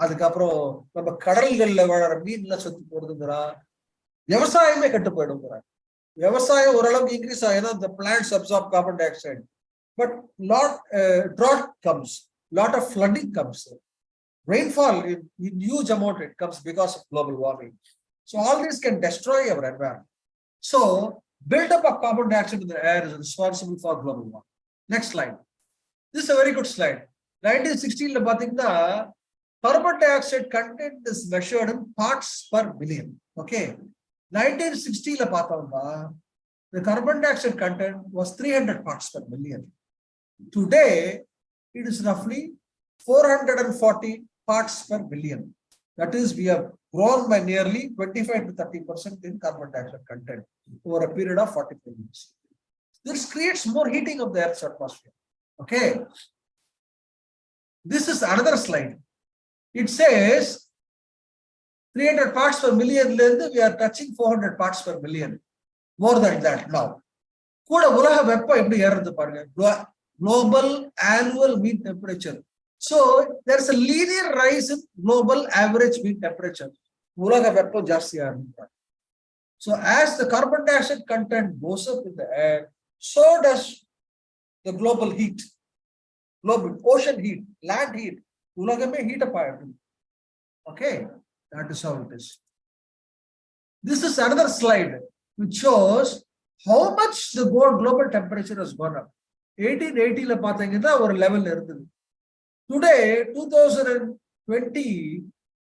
F: அதுக்கப்புறம் நம்ம கடல்கள்ல வாழற மீன்ல செத்து போறதுங்கறா விவசாயமே கெட்டு போயிடுங்கறா விவசாயம் ஓரளவுக்கு increase ஆயினா the plants absorb carbon dioxide but drought comes, lot of flooding comes, rainfall in huge amount it comes because of global warming. So all this can destroy our environment. So buildup of carbon dioxide in the air is responsible for global warming. Next slide. This is a very good slide. 1916 la pathina carbon dioxide content is measured in parts per billion. Okay. 1960 la pathona the carbon dioxide content was 300 parts per million. Today it is roughly 440 parts per billion. That is, we have grown by nearly 25 to 30% in carbon dioxide content over a period of 45 years. This creates more heating of the Earth's atmosphere. Okay. This is another slide. It says 300 parts per million, we are touching 400 parts per million. More than that now. Global annual mean temperature. So there's a linear rise in global average mean temperature. So as the carbon dioxide content goes up in the air, so does the global heat, global ocean heat, land heat. Heat up. Okay, that is how it is. This is another slide which shows how much the global temperature has gone up. 1880 la pathina or level irundhudu. Today 2020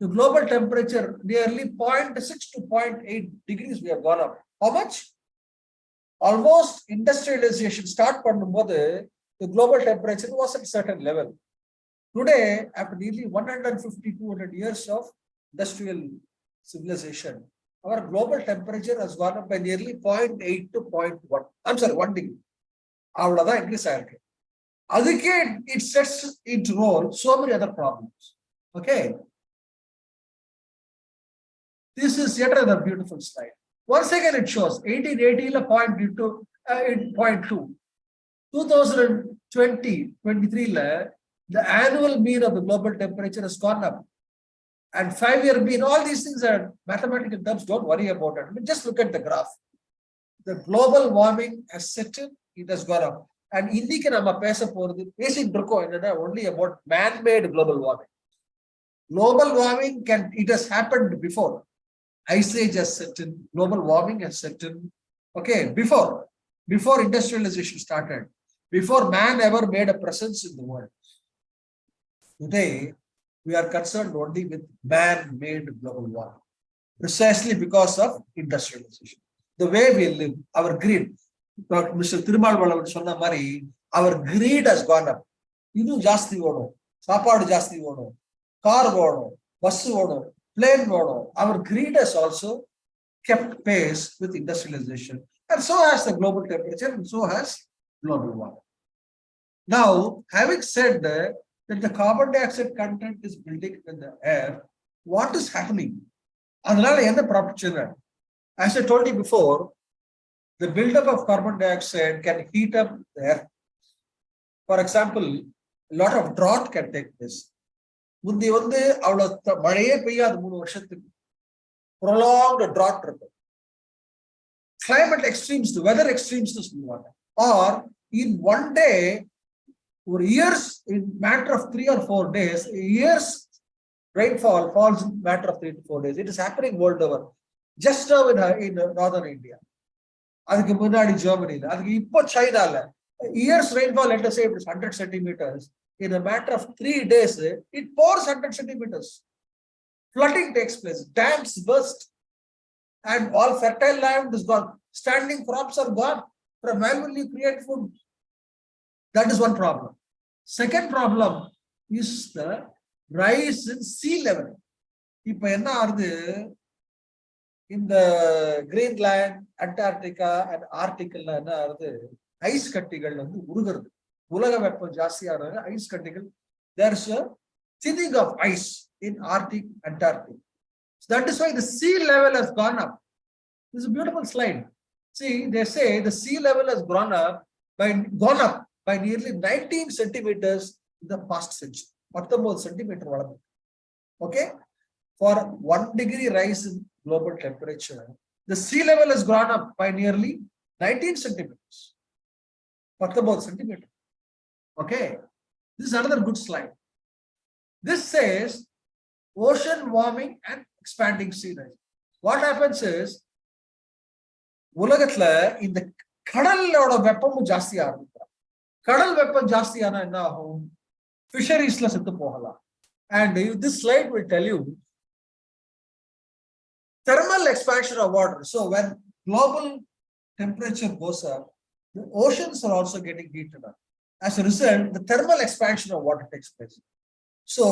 F: the global temperature nearly 0.6 to 0.8 degrees we have gone up. How much? Almost industrialization start பண்ணும்போது the global temperature was at a certain level. Today, after nearly 150-200 years of industrial civilization, our global temperature has gone up by nearly 0.8 to 0.1. I'm sorry, 1 degree. Avladha increase ஆயிருக்கு. அதுக்கே it sets into role so many other problems. Okay. This is yet another beautiful slide. Once again, it shows 1880 la 0.2, 2020-23 la the annual mean of the global temperature has gone up. And 5-year mean, all these things are mathematical terms, don't worry about it. I mean, just look at the graph. The global warming has set in, it has gone up. And indiki nama pesa poradhu basic drukko enna only about man-made global warming. Global warming it has happened before. Ice age has set in, global warming has set in. Okay, before industrialization started, before man ever made a presence in the world. Today, we are concerned only with man-made global warming, precisely because of industrialization. The way we live, our greed, Mr. Thirumalvalan sonna mari, our greed has gone up. Inu jaasti vodu, saapadu jaasti vodu, car vodu, bus vodu, plane vodu. Our greed has also kept pace with industrialization, and so has the global temperature, and so has global warming. Now, having said that the carbon dioxide content is building in the air, what is happening? As I told you before, the buildup of carbon dioxide can heat up the air. For example, a lot of drought can take place. Prolonged drought. Climate extremes, the weather extremes, or in one day, for years, in matter of 3 or 4 days, years rainfall falls in matter of 3 to 4 days. It is happening world over. just now in northern India. அதுக்கு முன்னாடி ஜெர்மனில, அதுக்கு இப்போ சைனால. Year's rainfall, let us say it is 100 centimeters. In a matter of 3 days, it pours 100 centimeters. Flooding takes place, dams burst, and all fertile land is gone. Standing crops are gone. From where will you create food? That is one problem. Second problem is the rise in sea level. இப்ப என்ன ஆகுது, இந்த Greenland, Antarctica and ஆர்டிகல்ல என்ன ஆகுது, ice கட்டிகள் வந்து உருகுறது. உலக வெப்பம் ஜாஸ்தியான ஐஸ் கட்டிகள், there is a thinning of ice in Arctic, Antarctic. So that is why the sea level has gone up. This is a beautiful slide. See, they say the sea level has gone up by nearly 19 centimeters in the past century. 19 centimeter வளர்ந்து. Okay, for 1 degree rise in global temperature, the sea level has gone up by nearly 19 centimeters. 19 centimeters. Okay, this is another good slide. This says ocean warming and expanding sea rise. What happens is, உலகத்துல இந்த கடலோட வெப்பமும் ஜாஸ்தி ஆரம்பிக்கும். கடல் வெப்பம் ஜாஸ்தியானா என்ன ஆகும், ஃபிஷரிஸ்ல செத்து போகலாம். And this slide will tell you thermal expansion of water. So when global temperature goes up, the oceans are also getting heated up. As a result, the thermal expansion of water takes place. So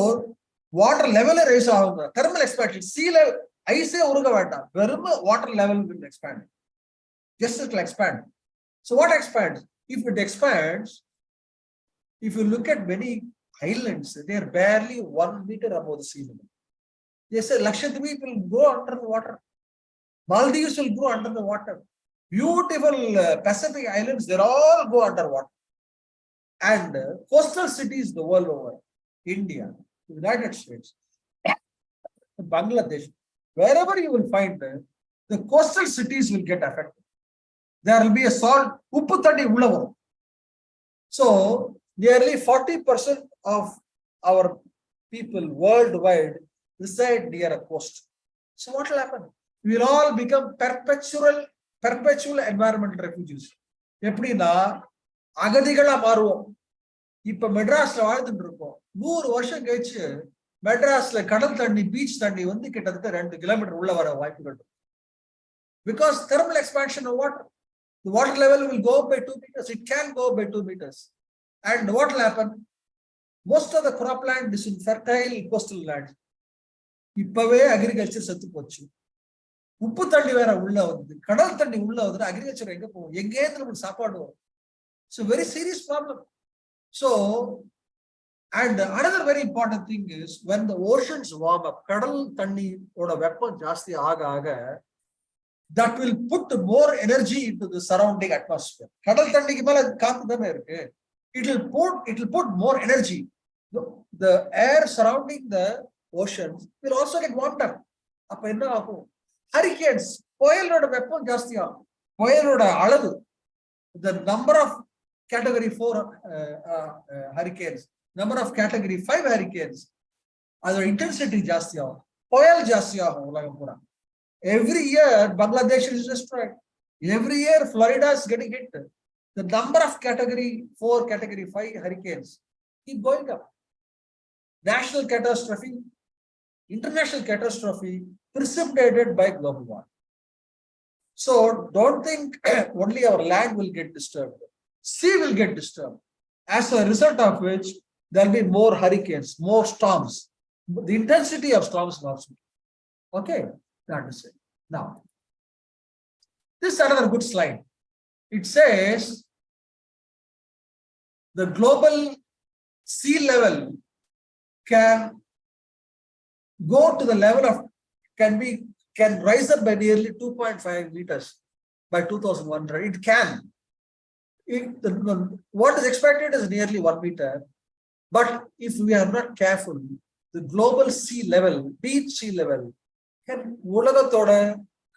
F: water level rise ஆகுங்க. Thermal expansion, sea level, ஐஸே உருக வேண்டாம், வெறும் water level will expand. Just it will expand. So what expands? If it expands, if you look at many islands, they are barely 1 meter above the sea level. They say Lakshadweep will go under the water. Maldives will go under the water. Beautiful Pacific islands, they all go underwater. And coastal cities the world over, India, the United States, Bangladesh, wherever you will find the coastal cities will get affected. There will be a salt, uppu thandi ulla varum. So nearly 40% of our people worldwide reside near a coast. So what will happen? We will all become perpetual environmental refugees. எப்படின்னா அகதிகளா மாறுவோம். இப்ப மெட்ராஸ்ல வாழ்ந்துட்டு இருக்கோம். 100 வருஷம் கழிச்சு மெட்ராஸ்ல கடல் தண்ணி, பீச் தண்ணி வந்து கிட்டத்தட்ட 2 கிலோமீட்டர் உள்ள வர வாய்ப்புகள் இருக்கு. Because thermal expansion of water, the water level will go up by 2 meters. It can go up by 2 meters. And what will happen? Most of the cropland is in fertile coastal land. இப்பவே agriculture செத்து போச்சு. உப்பு தண்ணி வேற உள்ள வந்து, கடல் தண்ணி உள்ள வந்து அக்ரிகல்ச்சர் எங்க போகும், எங்கே நம்ம சாப்பாடு வரும். So very serious problem. So, and another very important thing is, when the oceans warm up, கடல் தண்ணி ஓட வெப்பம் ஜாஸ்தி ஆக ஆக, that will put more energy into the surrounding atmosphere. கடல் தண்ணிக்கு மேல காத்து தானே இருக்கு. It will put more energy. The air surrounding the oceans will also get warmed up. அப்ப என்ன ஆகும், hurricanes, புயலோட வெப்பம் ஜாஸ்தி ஆகும். புயலோட அளவு, the number of category 4 hurricanes, number of category 5 hurricanes, அதோட intensity ஜாஸ்தி ஆகும், புயல் ஜாஸ்தி ஆகும் உலகம் பூரா. Every year Bangladesh is destroyed. Every year Florida is getting hit. The number of category 4, category 5 hurricanes keep going up. National catastrophe, international catastrophe precipitated by global warming. So don't think only our land will get disturbed. Sea will get disturbed. As a result of which there will be more hurricanes, more storms. The intensity of storms will also. Okay, that is it. Now, this is another good slide. It says the global sea level can go to the level of, can rise up by nearly 2.5 meters by 2100. It can. What is expected is nearly 1 meter. But if we are not careful, the global sea level, beach sea level, can உலகத்தோட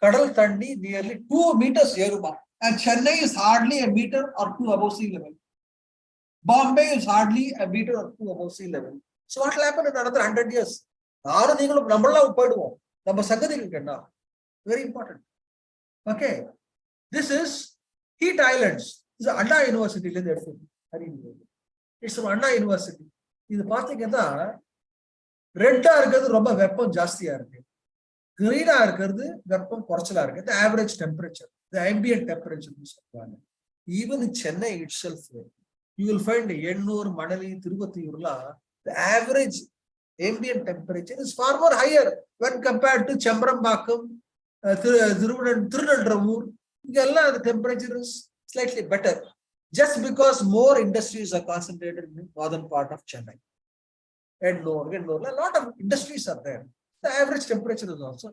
F: கடல் தண்ணி nearly 2 meters ஏறுமா. And Chennai is hardly a meter or 2 above sea level. Bombay is hardly a meter or 2 above sea level. So what will happen in another 100 years? யாரும் நீங்களும் நம்மளாம் போயிடுவோம். நம்ம சங்கதிகளுக்கு என்ன? Very important. Okay. This is heat islands. This is Anna University. It's from Anna University. This is ரெட்டா இருக்கிறது ரொம்ப வெப்பம் ஜாஸ்தியா இருக்கு. கிரீனா இருக்கிறது வெப்பம் குறைச்சலா இருக்கு. The average temperature, the ambient temperature சொல்றாங்க. Even in Chennai itself, you will find Ennore, Manali, திருவத்தியூர்ல the average ambient temperature is far more higher when compared to Chembrambakam, Tirunelveli. Ingella the temperature is slightly better, just because more industries are concentrated in the northern part of Chennai. And a lot of industries are there. The average temperature is also.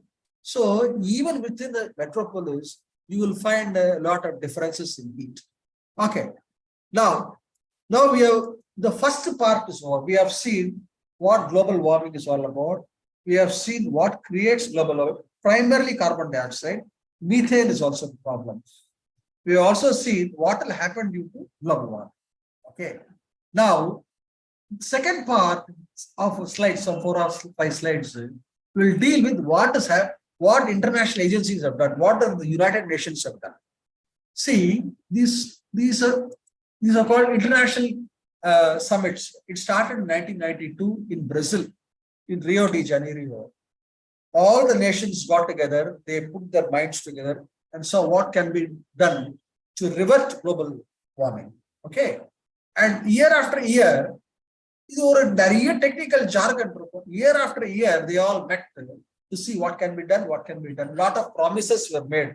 F: So even within the metropolis, you will find a lot of differences in heat. Okay. Now we have the first part is what we have seen what global warming is all about. We have seen what creates global warming, primarily carbon dioxide. Methane is also the problem. We also see what will happen due to global warming. Okay. Now, second part of slides, some 4 or 5 slides, will deal with what international agencies have done, what the United Nations have done. See, these are called international summits. It started in 1992 in Brazil, in Rio de Janeiro. All the nations got together, they put their minds together and saw what can be done to revert global warming. Okay. And year after year, this is a technical jargon. Year after year, they all met to see what can be done, what can be done. A lot of promises were made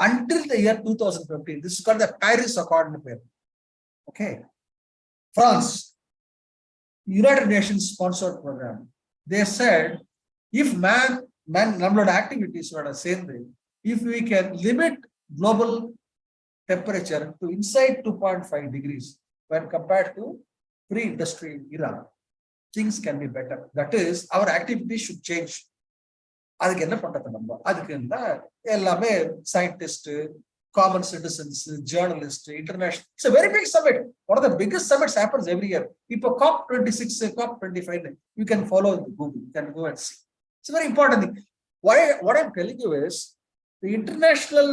F: until the year 2015. This is called the Paris Accord. Okay. France, United Nations sponsored program. They said, if man activities are the same way, if we can limit global temperature to inside 2.5 degrees when compared to pre-industrial era, things can be better. That is, our activities should change. அதுக்கு என்ன பண்றது நம்ம? அதுக்கு எல்லாமே scientists, common citizens, journalists, international. It's a very big summit. One of the biggest summits happens every year. People COP26, COP25, you can follow in Google, you can go and see. It's a very important thing. What I'm telling you is, the international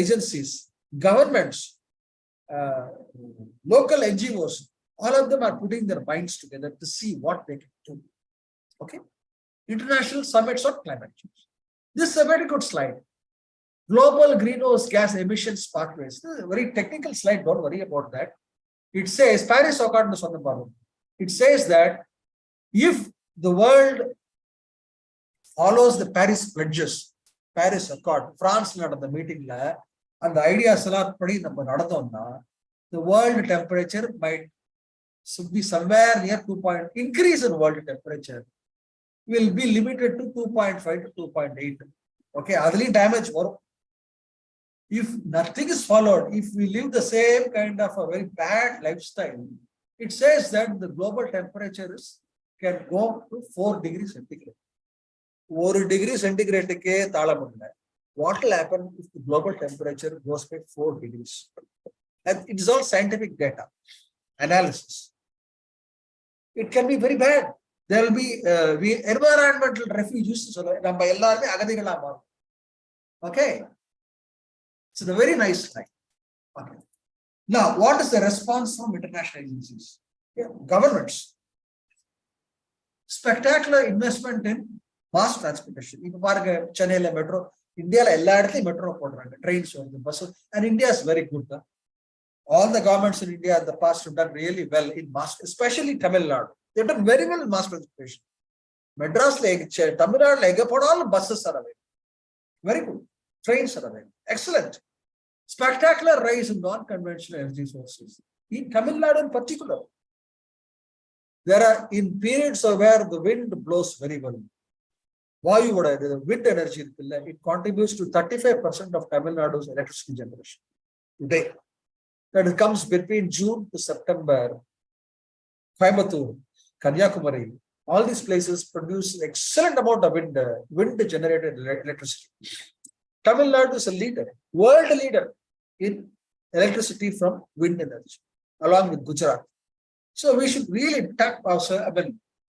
F: agencies, governments, local NGOs, all of them are putting their minds together to see what they can do. Okay. International summits on climate change. This is a very good slide. Global greenhouse gas emissions pathways. This is a very technical slide. Don't worry about that. It says, Paris Accord. It says that if the world follows the Paris pledges, Paris Accord, France at the meeting, and the ideas the world temperature should be somewhere near 2 point. Increase in world temperature will be limited to 2.5 to 2.8. Okay, otherly damage or if nothing is followed, if we live the same kind of a very bad lifestyle, it says that the global temperatures can go to 4 degrees centigrade. 1 degree centigrade ke thalamudla. What will happen if the global temperature goes by 4 degrees? And it is all scientific data analysis. It can be very bad. There will be environmental refugees. Okay. It's a very nice slide. Okay. Now, what is the response from international agencies? Yeah, governments. Spectacular investment in mass transportation. If you Chennai metro, India metro trains, buses, and India is very good. All the governments in India in the past have done really well in mass, especially Tamil Nadu. They've done very well in mass transportation. Madras, Tamil Nadu, all buses are available. Very good. Trains are available. Excellent. Spectacular rise in non-conventional energy sources. In Tamil Nadu in particular, there are in periods of where the wind blows very well. The wind energy, it contributes to 35% of Tamil Nadu's electricity generation today. That it comes between June to September. Coimbatore, Kanyakumari, all these places produce excellent amount of wind generated electricity. Tamil Nadu is a leader, world leader in electricity from wind energy, along with Gujarat. So we should really tap ourselves,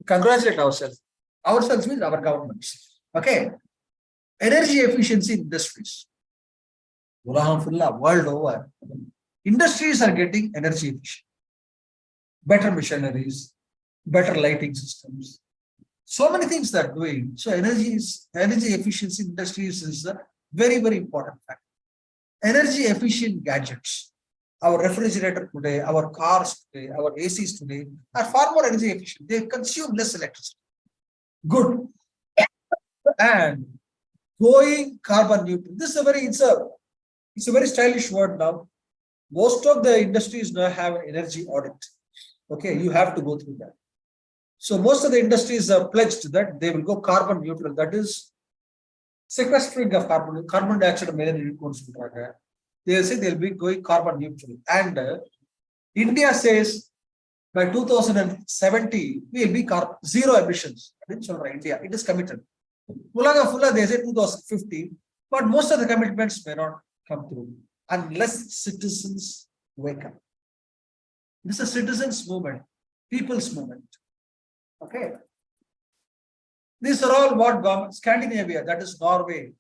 F: congratulate ourselves. Ourselves means our governments. Okay. Energy efficiency industries. World over, industries are getting energy efficient. Better machineries, better lighting systems. So many things they're doing. So energy efficiency industries is a very, very important factor. Energy efficient gadgets. Our refrigerator today, our cars today, our ACs today are far more energy efficient. They consume less electricity. Good. And going carbon neutral. This is it's a very stylish word now. Most of the industries now have an energy audit. Okay, you have to go through that. So most of the industries are pledged that they will go carbon neutral. That is sequestering of carbon dioxide. They say they'll be going carbon neutral. And India says by 2070, we'll be zero emissions. India, it is committed. They say 2050, but most of the commitments may not come through unless citizens wake up. This is a citizens' movement, people's movement. Okay. These are all what government, Scandinavia, that is Norway,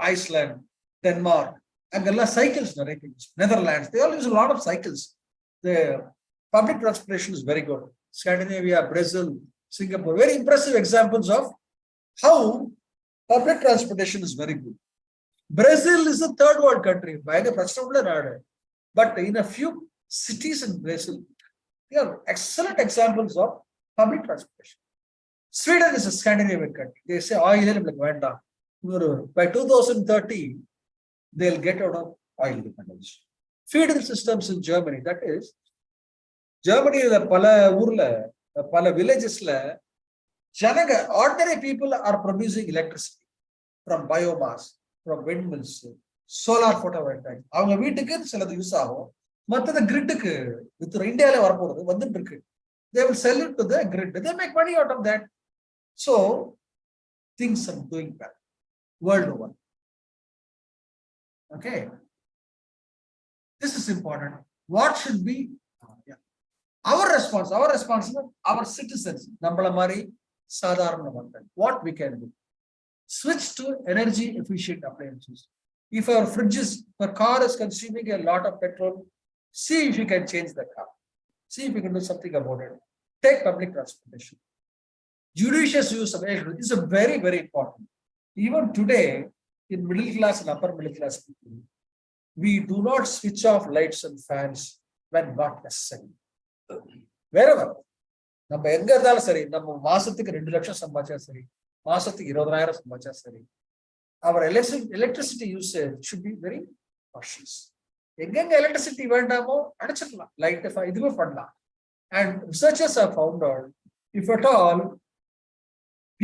F: Iceland, Denmark, and cycles, Netherlands, they all use a lot of cycles. The public transportation is very good. Scandinavia, Brazil, Singapore, very impressive examples of how public transportation is very good. Brazil is a third world country, but in a few cities in Brazil, they are excellent examples of public transportation. Sweden is a Scandinavian country. They say oil by 2030, they'll get out of oil dependence. Feeding systems in Germany, that is, Germany, pala villages, ordinary people are producing electricity from biomass, from windmills, solar photovoltaics. Avanga veetukku siladhu use agum. Mattha grid with India they will sell it to the grid. They make money out of that. So things are doing well world over. Okay. This is important. What should be our response? Our responsibility, our citizens, what we can do. Switch to energy efficient appliances. If our car is consuming a lot of petrol, see if you can change the car. See if you can do something about it. Take public transportation. Judicious use of electricity is very, very important. Even today, in middle class and upper middle class people, we do not switch off lights and fans when not necessary. Wherever. நம்ம எங்க இருந்தாலும் சரி, நம்ம மாசத்துக்கு 2 லட்சம் சம்பாதிச்சா சரி, மாசத்துக்கு 20,000 சம்பாதிச்சா சரி, our electricity usage should be very cautious. எங்கெங்க electricity வேண்டாமோ அணைச்சிடலாம், லைட் இதுவே பண்ணலாம். And researchers have found out, if at all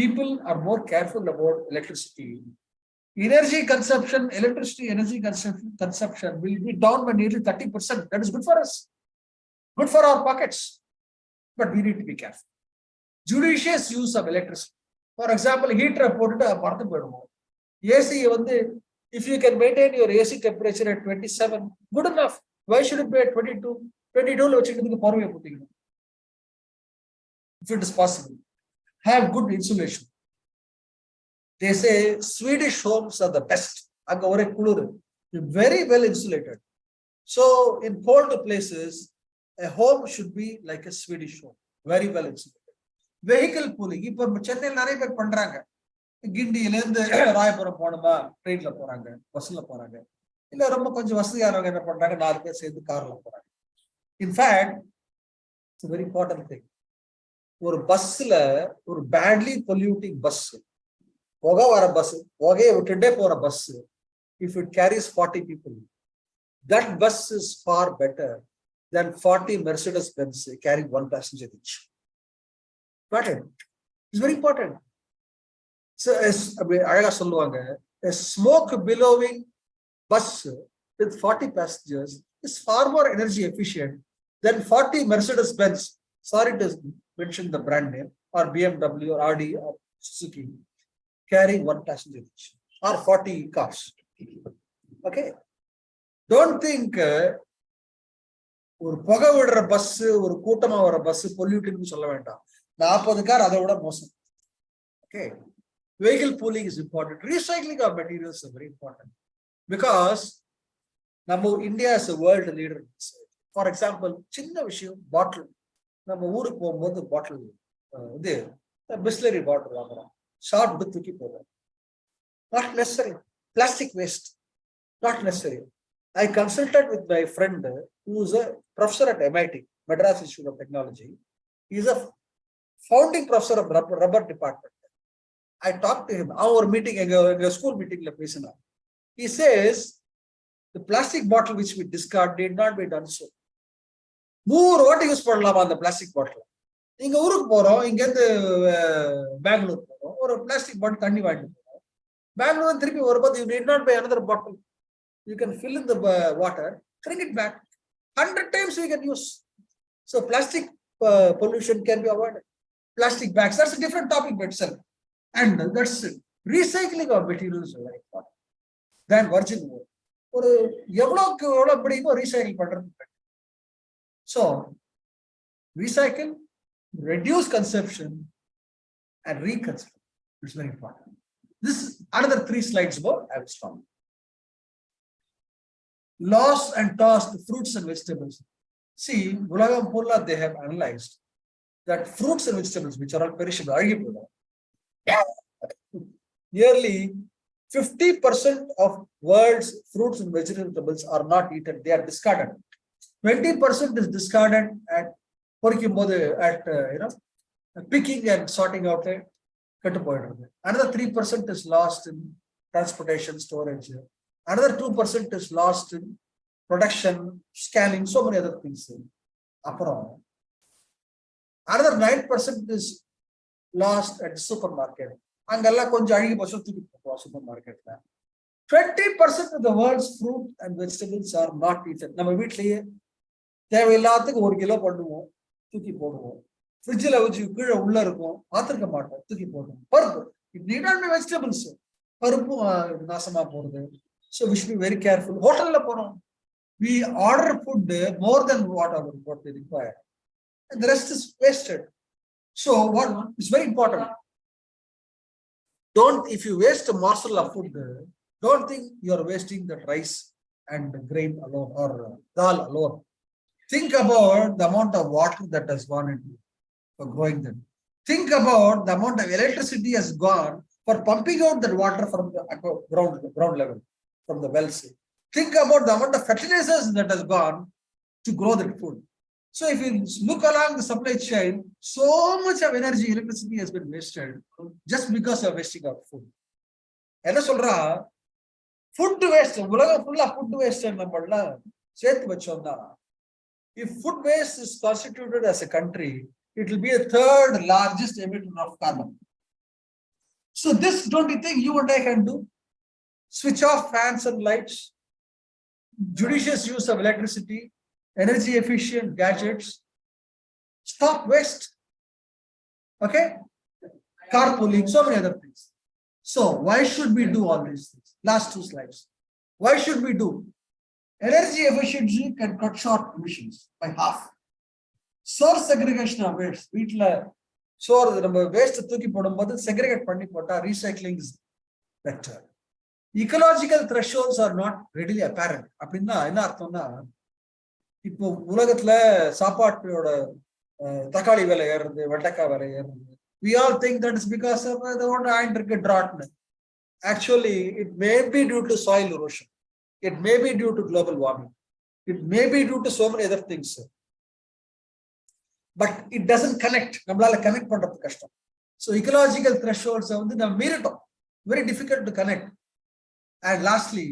F: people are more careful about electricity, energy consumption will be down by nearly 30%. That is good for us, good for our pockets. But we need to be careful. Judicious use of electricity. For example, heater AC, if you can maintain your AC temperature at 27, good enough. Why should it be at 22? 22 if it is possible. Have good insulation. They say Swedish homes are the best. Very well insulated. So in cold places, a home should be like a Swedish home. Very well insulated. Vehicle pooling. இப்போ சென்னையில் நிறைய பேர் பண்றாங்க. கிண்டியில இருந்து ராயபுரம் போணுமா ட்ரெயின்ல போறாங்க, பஸ்ல போறாங்க. இல்ல ரொம்ப கொஞ்சம் வசதியானவங்க என்ன பண்றாங்க, 4 பேர் சேர்ந்து கார்ல போறாங்க. In fact, it's a very important thing. ஒரு பஸ்ல ஒரு badly polluting பஸ், புகை வர பஸ், புகையை விட்டுட்டே போற bus, if it carries 40 people, that bus is far better than 40 Mercedes-Benz carrying 1 passenger each. Got it? It's very important. So, a smoke billowing bus with 40 passengers is far more energy efficient than 40 Mercedes-Benz, sorry to mention the brand name, or BMW or Audi or Suzuki, carrying 1 passenger each, or 40 cars. Okay? Don't think ஒரு புகை விடுற bus, ஒரு கூட்டமா வர bus பொல்யூட்டின்னு சொல்ல வேண்டாம். 40 car அதை விட மோசம். Okay, vehicle pooling is important. Recycling of materials is very important because India is a world leader. For example, chinna vishayam bottle. நம்ம ஊருக்கு போகும்போது பாட்டில் இது பிஸ்லரி பாட்டில் வாங்குறோம், ஷார்ட் தூக்கி போடுறோம். Not necessary. Plastic waste, not necessary. I consulted with my friend who is a professor at MIT, Madras Institute of Technology. He is a founding professor of rubber department. I talked to him. Our meeting, a school meeting, he says the plastic bottle which we discard did not be done so. More what use பண்ணலாமா அந்த plastic bottle? நீங்க ஊருக்கு போறோம், இங்க இருந்து பெங்களூர் போறோம், ஒரு plastic bottle தண்ணி வாங்கிட்டு போறோம். பெங்களூர் திருப்பி வரும்போது you need not buy another bottle. You can fill in the water, bring it back. 100 times we can use. So plastic pollution can be avoided. Plastic bags, that's a different topic by itself. And that's it. Recycling of materials is very important. Then virgin wood. ஒரு எவ்வளவுக்கு எவ்வளவு முடியுமோ recycle பண்றது. So, recycle, reduce consumption, and reconsume. It's very important. This is another 3 slides more. I will stop. Lost and tossed fruits and vegetables. See, Ulagam Pulla, they have analyzed that fruits and vegetables, which are all perishable, nearly 50% of world's fruits and vegetables are not eaten. They are discarded. 20% is discarded at picking and sorting out. Another 3% is lost in transportation, storage. Another 2% is lost in production, scanning, so many other things. Another 9% is lost at the supermarket. Supermarket. 20% of the world's fruit and vegetables are not eaten. நம்ம வீட்லயே தேவையில்லாததுக்கு 1 kilo பண்ணுவோம், தூக்கி போடுவோம். ஃப்ரிட்ஜ்ல வச்சு கீழே உள்ள இருக்கும், பாத்துக்க மாட்டோம், தூக்கி போடுவோம். பருப்பு, it need not be vegetables. பருப்பு நாசமா போறது. So we should be very careful. ஹோட்டல்ல போறோம், we order food more than what we require, and the rest is wasted. So what is very important, if you waste a morsel of food, don't think you are wasting that rice and grain alone or dal alone. Think about the amount of water that has gone into for growing them. Think about the amount of electricity has gone for pumping out that water from the ground level, from the wells. Think about the amount of fertilizers that has gone to grow that food. So if you look along the supply chain, so much of energy, electricity has been wasted just because of wasting of food. என்ன சொல்றா, food waste, உலகம் full of food waste நம்மள சேர்த்து வச்சோம்னா, if food waste is constituted as a country, it will be a 3rd largest emitter of carbon. So this, don't you think you and I can do? Switch off fans and lights, judicious use of electricity, energy efficient gadgets, stop waste. Okay, carpooling, so many other things. So why should we do all these things? Last 2 slides. Why should we do? Energy efficiency can cut short emissions by half. Source segregation of waste. வீட்ல சோறு நம்ம waste தூக்கி போடும்போது segregate பண்ணி போட்டா recycling is better. Ecological thresholds are not readily apparent. அப்படின்னா என்ன அர்த்தம்னா, இப்போ உலகத்துல சாப்பாட்டோட தக்காளி விலை ஏறுது, வெண்டைக்காய் விலை ஏறுது. We all think that is because of the drought. Actually, it may be due to soil erosion. It may be due to global warming. It may be due to so many other things. But it doesn't connect. நம்மளால connect பண்றது கஷ்டம். So ecological thresholds வந்து நம்ம மீறிட்டோம். Very difficult to connect. And lastly,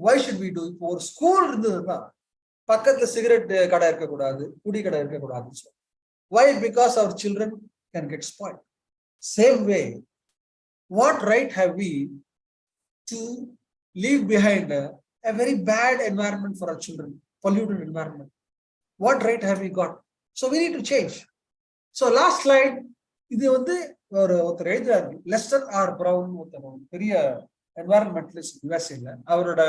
F: why should we do? இப்போ ஒரு school இருந்ததுன்னா பக்கத்துல cigarette கடை இருக்க கூடாது, குடி கடை இருக்க கூடாது. Why? Because our children can get spoiled. Same way, what right have we to leave behind a very bad environment for our children, polluted environment? What right have we got? So we need to change. So last slide, இது வந்து ஒருத்தர் எழுதுறாரு, Lester R brown, பெரிய என்வாரன்மெண்டலிஸ்ட் யுஎஸ்ஏல. அவரோட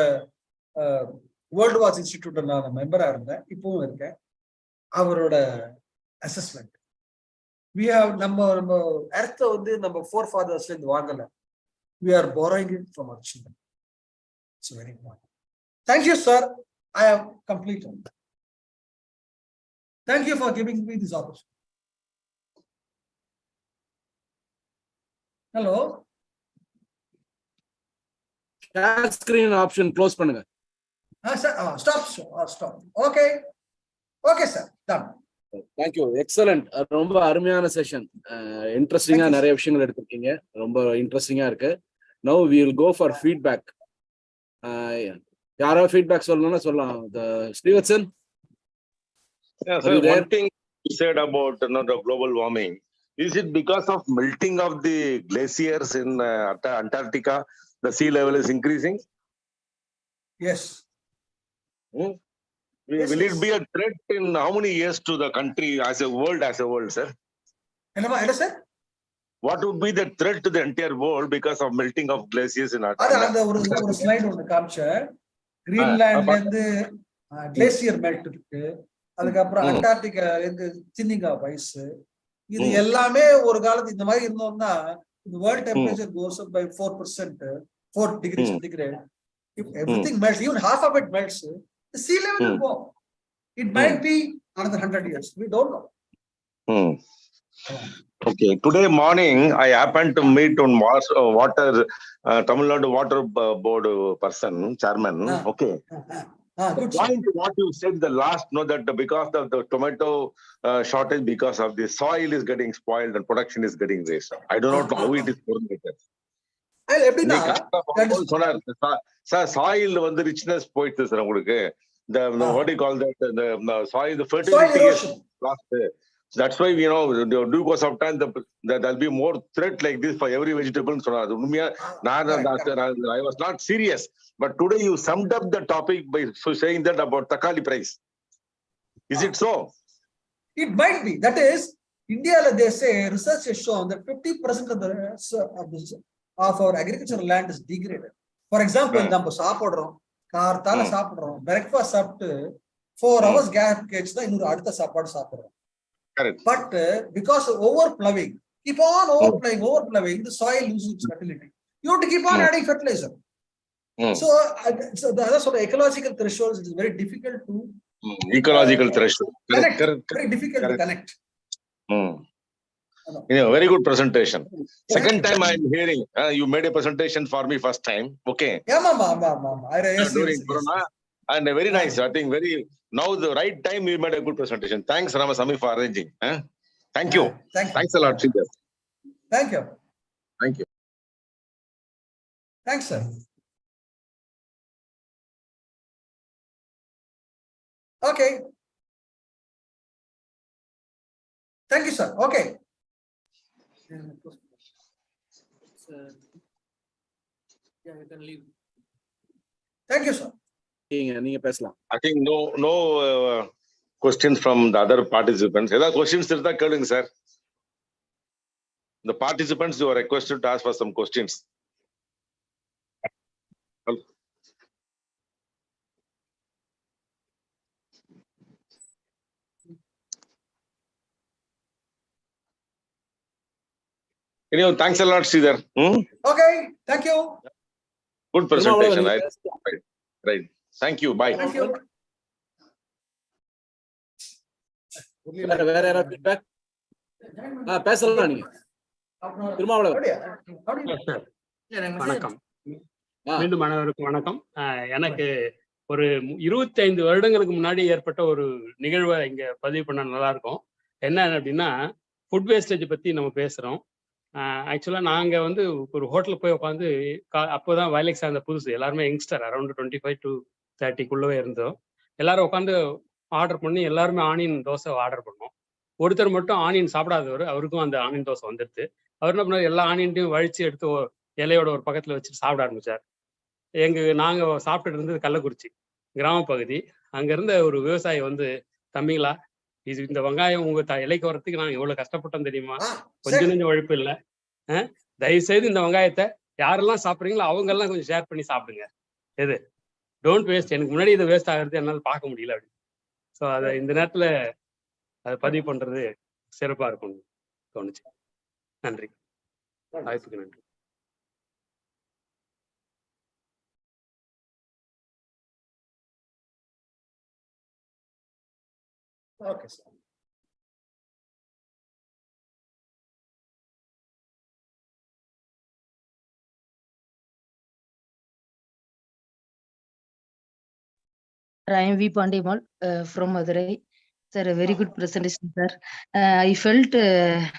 F: world watch இன்ஸ்டிடியூட்ல நான் மெம்பரா இருந்தேன், இப்பவும் இருக்கேன். அவரோட அசஸ்மெண்ட், we have நம்ம எர்த்த வந்து நம்ம ஃபோர் ஃபாதர்ஸ்ல இருந்து வாங்கல, we are borrowing it from our children. It's very important. Thank you, sir. I have completed. Thank you for giving me this opportunity. Hello.
B: Share screen option close பண்ணுங்க.
F: Sir, stop. Okay. Okay, sir. Done.
B: Thank you. Excellent. ரொம்ப அருமையான session. இன்ட்ரெஸ்டிங்கா நிறைய விஷயங்கள் எடுத்திருக்கீங்க. ரொம்ப இன்ட்ரெஸ்டிங்கா இருக்கு. Now we will go for feedback. யாரோ feedback சொல்லணும்னா சொல்லலாம். Stevenson.
A: Yeah, sir, one thing you said about the global warming. Is it because of melting of the glaciers in Antarctica? The sea level is increasing?
F: Yes.
A: Will it be a threat in how many years to the country as a world, sir?
F: Sir?
A: What would be the threat to the entire world because of melting of glaciers in Antarctica?
F: That's ஒரு slide ஒன்னு காமிச்சேன். கிரீன்லாண்ட்ல இருந்து glacier melt இருக்கு. அதுக்கு அப்புறம் Antarctica இருந்து thinning of ice. இது எல்லாமே ஒரு காலத்துல இந்த மாதிரி இருந்தோம்னா the world temperature goes up by 4%, 4 degrees centigrade. If everything melts, even half of it melts, the sea level will go. It might be another 100 years. We don't know.
A: Okay. Today morning, I happened to meet on water, Tamil Nadu Water Board person, chairman. Okay.
F: Good.
A: What you said the last, that because of the tomato shortage, because of the soil is getting spoiled and production is getting raised. I do not know how it is formulated. Soil richness poitu sir ungalku. The what do you call that? The soil, the fertility is lost. That's why due course of time there'll be more threat like this for every vegetable. I was not serious, but today you summed up the topic by saying that about takali price. Is it so?
F: It might be. That is, India, they say research has shown that 50% of our agricultural land is degraded. For example, நம்ம சாப்பிடுறோம், கார்த்தால சாப்பிடுறோம், breakfast சாப்பிட்டு 4 hours gap கேட்ச்னா இன்னொரு அடுத்த சாப்பாடு சாப்பிடுறோம்.
A: Correct.
F: But because of overplowing, keep on overplowing, the soil loses its fertility. You have to keep on adding fertilizer. So that's what the ecological threshold is very difficult to
A: ecological threshold.
F: Connect. Very difficult to connect.
A: Very good presentation. Second time I am hearing you made a presentation for me first time. Okay.
F: Yeah, mama.
A: During Corona, and very nice. I think now the right time you made a good presentation. Thanks, Ramasamy, for arranging. Thank you. Thanks a lot, Sridhar.
F: Thank you.
A: Thank you.
F: Thanks, sir. Okay. Thank you, sir. Okay. Yeah, you can leave. Thank you, sir.
B: நீங்க பேசலாம்.
A: I think no questions from the other participants. Either questions irtha kelunga sir. The participants you are requested to ask for some questions. Anyway, thanks a lot, Sridhar.
F: Okay, thank you.
A: Good presentation. Right. Thank you. Bye.
F: Thank you.
B: வேற யாராவது feedback? பேசலாம் நீங்க. திருமாவளவன்.
E: வணக்கம். மீண்டும் அனைவருக்கும் வணக்கம். எனக்கு ஒரு 25 வருடங்களுக்கு முன்னாடி ஏற்பட்ட ஒரு நிகழ்வை இங்க பதிவு பண்ண நல்லா இருக்கும். என்ன அப்படின்னா, ஃபுட் வேஸ்டேஜ் பத்தி நம்ம பேசுறோம். ஆக்சுவலா நாங்க வந்து ஒரு ஹோட்டலுக்கு போய் உட்காந்து அப்போதான் வயலுக்கு சார்ந்த புதுசு, எல்லாருமே யங்ஸ்டர், அரௌண்ட் 25 to 30 இருந்தோம். எல்லாரும் உட்காந்து ஆர்டர் பண்ணி எல்லாருமே ஆனியன் தோசை ஆர்டர் பண்ணோம். ஒருத்தர் மட்டும் ஆனியன் சாப்பிடாதவர், அவருக்கும் அந்த ஆனியன் தோசை வந்துடுது. அவர் என்ன பண்ணார், எல்லா ஆனியன்ட்டையும் வழிச்சு எடுத்து இலையோட ஒரு பக்கத்துல வச்சுட்டு சாப்பிட ஆரம்பிச்சார். நாங்க சாப்பிட்டுட்டு இருந்தது கள்ளக்குறிச்சி கிராம பகுதி. அங்க இருந்த ஒரு விவசாயி வந்து, தம்பிங்களா, இந்த வெங்காயம் உங்க இலைக்கு வரத்துக்கு நாங்க எவ்வளவு கஷ்டப்பட்டோம் தெரியுமா, கொஞ்சம் கொஞ்சம் உழைப்பு இல்லை, தயவு செய்து இந்த வெங்காயத்தை யாரெல்லாம் சாப்பிட்றீங்களோ அவங்க எல்லாம் கொஞ்சம் ஷேர் பண்ணி சாப்பிடுங்க, எது டோன்ட் வேஸ்ட், எனக்கு முன்னாடி இதை வேஸ்ட் ஆகிறது என்னால பார்க்க முடியல அப்படி. ஸோ அதை இந்த நேரத்துல அதை பதிவு பண்றது சிறப்பா இருக்கும்னு தோணுச்சு. நன்றி, வாய்ப்புக்கு நன்றி.
F: Okay, sir.
G: I am V. Pandimal from Madurai. Sir, a very good presentation, sir. I felt I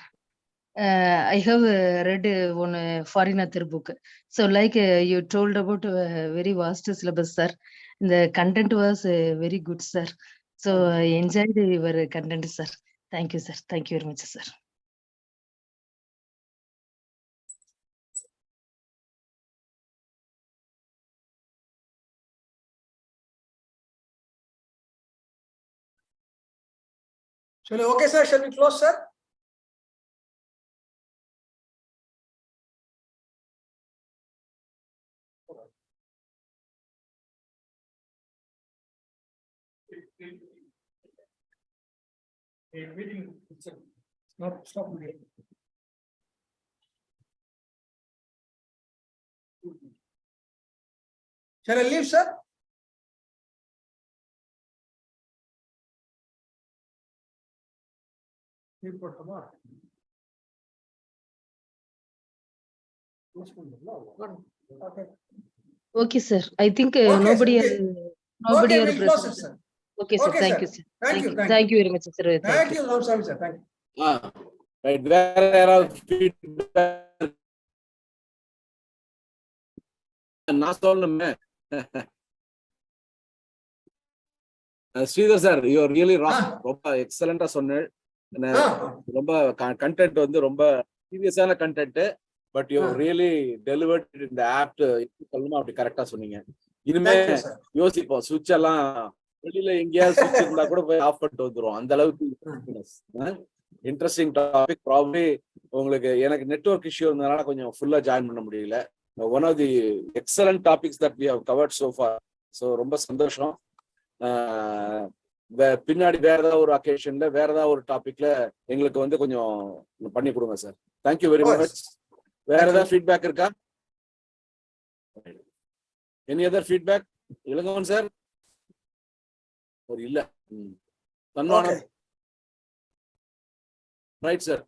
G: have read one foreign author book. So, like you told about very vast syllabus, sir. The content was very good, sir. So, I enjoyed your content, sir. Thank you, sir. Thank you very much, sir.
F: Okay, sir. Shall we close, sir? Meeting. Stop meeting. Shall I leave, sir?
G: Okay, sir. I think
F: Okay,
G: nobody
F: sir.
G: has
F: Okay,
G: are
F: we'll close it,
G: present.
F: sir.
G: Okay, sir.
F: Okay,
G: Thank
F: sir.
G: you, sir.
F: Thank you.
G: Thank you very much, sir.
F: Thank you, Ramswamy, sir. Thank you.
B: Right. There are feedback. நான் சொல்லணுமே Sridhar sir you really rock. ரொம்ப எக்ஸலண்டா சொன்னேன். ரொம்ப content வந்து ரொம்ப சீரியஸான content. But you really delivered இந்த opt சொல்லணுமா அப்படி கரெக்டா சொன்னீங்க. இனிமே யோசிப்போம் சுவிட்ச் எல்லாம் வெளியில எங்கேயாவது சுவிட்ச் இருந்தா கூட போய் ஆஃப் பண்ணிட்டு வந்துரும். அந்த அளவுக்கு இன்ட்ரெஸ்டிங் டாபிக். ப்ராபப்லி உங்களுக்கு எனக்கு நெட்வொர்க் இஷ்யூ இருந்ததுனால கொஞ்சம் ஃபுல்லா ஜாயின் பண்ண முடியல. One of the excellent topics that we have covered so far. So ரொம்ப சந்தோஷம். பின்னாடி வேற ஏதாவது ஒரு அக்கேஷன்ல வேற ஏதாவது ஒரு டாபிக்ல எங்களுக்கு வந்து கொஞ்சம் பண்ணி கொடுங்க சார். Thank you very much. வேற ஏதாவது ஃபீட்பேக் இருக்கா? Any other feedback? Ilangovan sir ஒரு இல்ல. தன்வானம் right sir.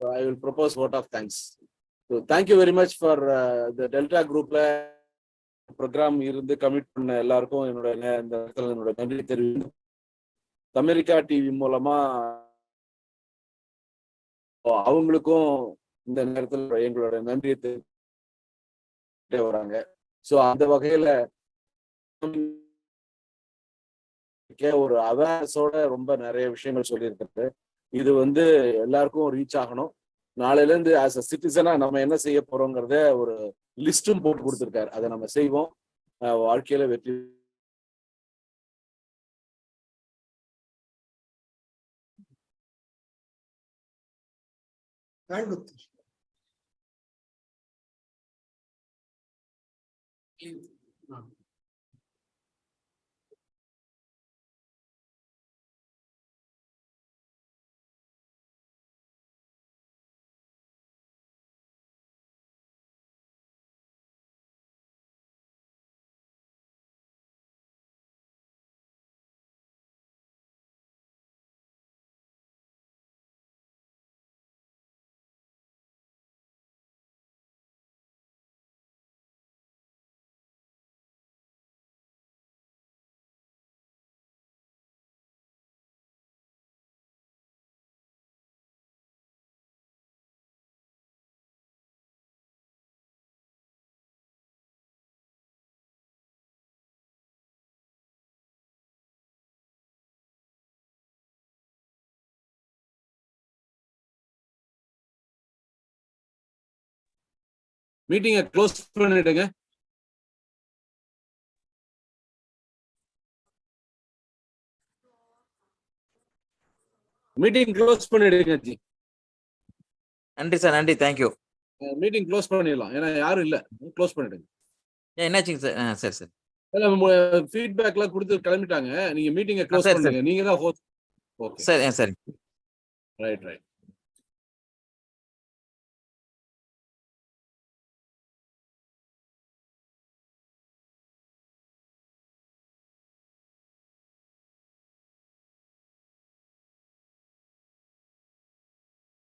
B: I will propose vote of thanks. So thank you very much for the Delta groupல ப்ரோக்ராம் இருந்து கமிட் பண்ண எல்லாருக்கும் என்னோட இந்த இடத்துல என்னோட நன்றி தெரிவிக்கும். அமெரிக்கா டிவி மூலமா அவங்களுக்கும் இந்த நேரத்தில் எங்களோட நன்றியை தெரிவித்து வராங்க. ஸோ அந்த வகையில ஒரு அவேர்னஸோட ரொம்ப நிறைய விஷயங்கள் சொல்லியிருக்கிறது. இது வந்து எல்லாருக்கும் ரீச் ஆகணும். நாளையில இருந்து ஆஸ் அ சிட்டிசனா நம்ம என்ன செய்ய போறோங்கிறத ஒரு லிஸ்டும் போட்டு கொடுத்துருக்காரு. அதை நம்ம செய்வோம். வாழ்க்கையில வெற்றி. மீட்டிங்கை க்ளோஸ் பண்ணிடுங்க. மீட்டிங் க்ளோஸ் பண்ணிடுங்க ஜி.
H: நன்றி சார். நன்றி. தேங்க்யூ.
B: மீட்டிங் க்ளோஸ் பண்ணிடலாம். ஏன்னா யாரும் இல்ல. க்ளோஸ் பண்ணிடுங்க.
H: என்னாச்சுங்க சார்? சரி சார்.
B: ஃபீட்பேக்லாம் கொடுத்து கிளம்பிட்டாங்க. நீங்க மீட்டிங்கை க்ளோஸ் பண்ணுங்க. நீங்க தான் ஹோஸ்ட். ஓகே.
H: சரி சரி.
B: Right right.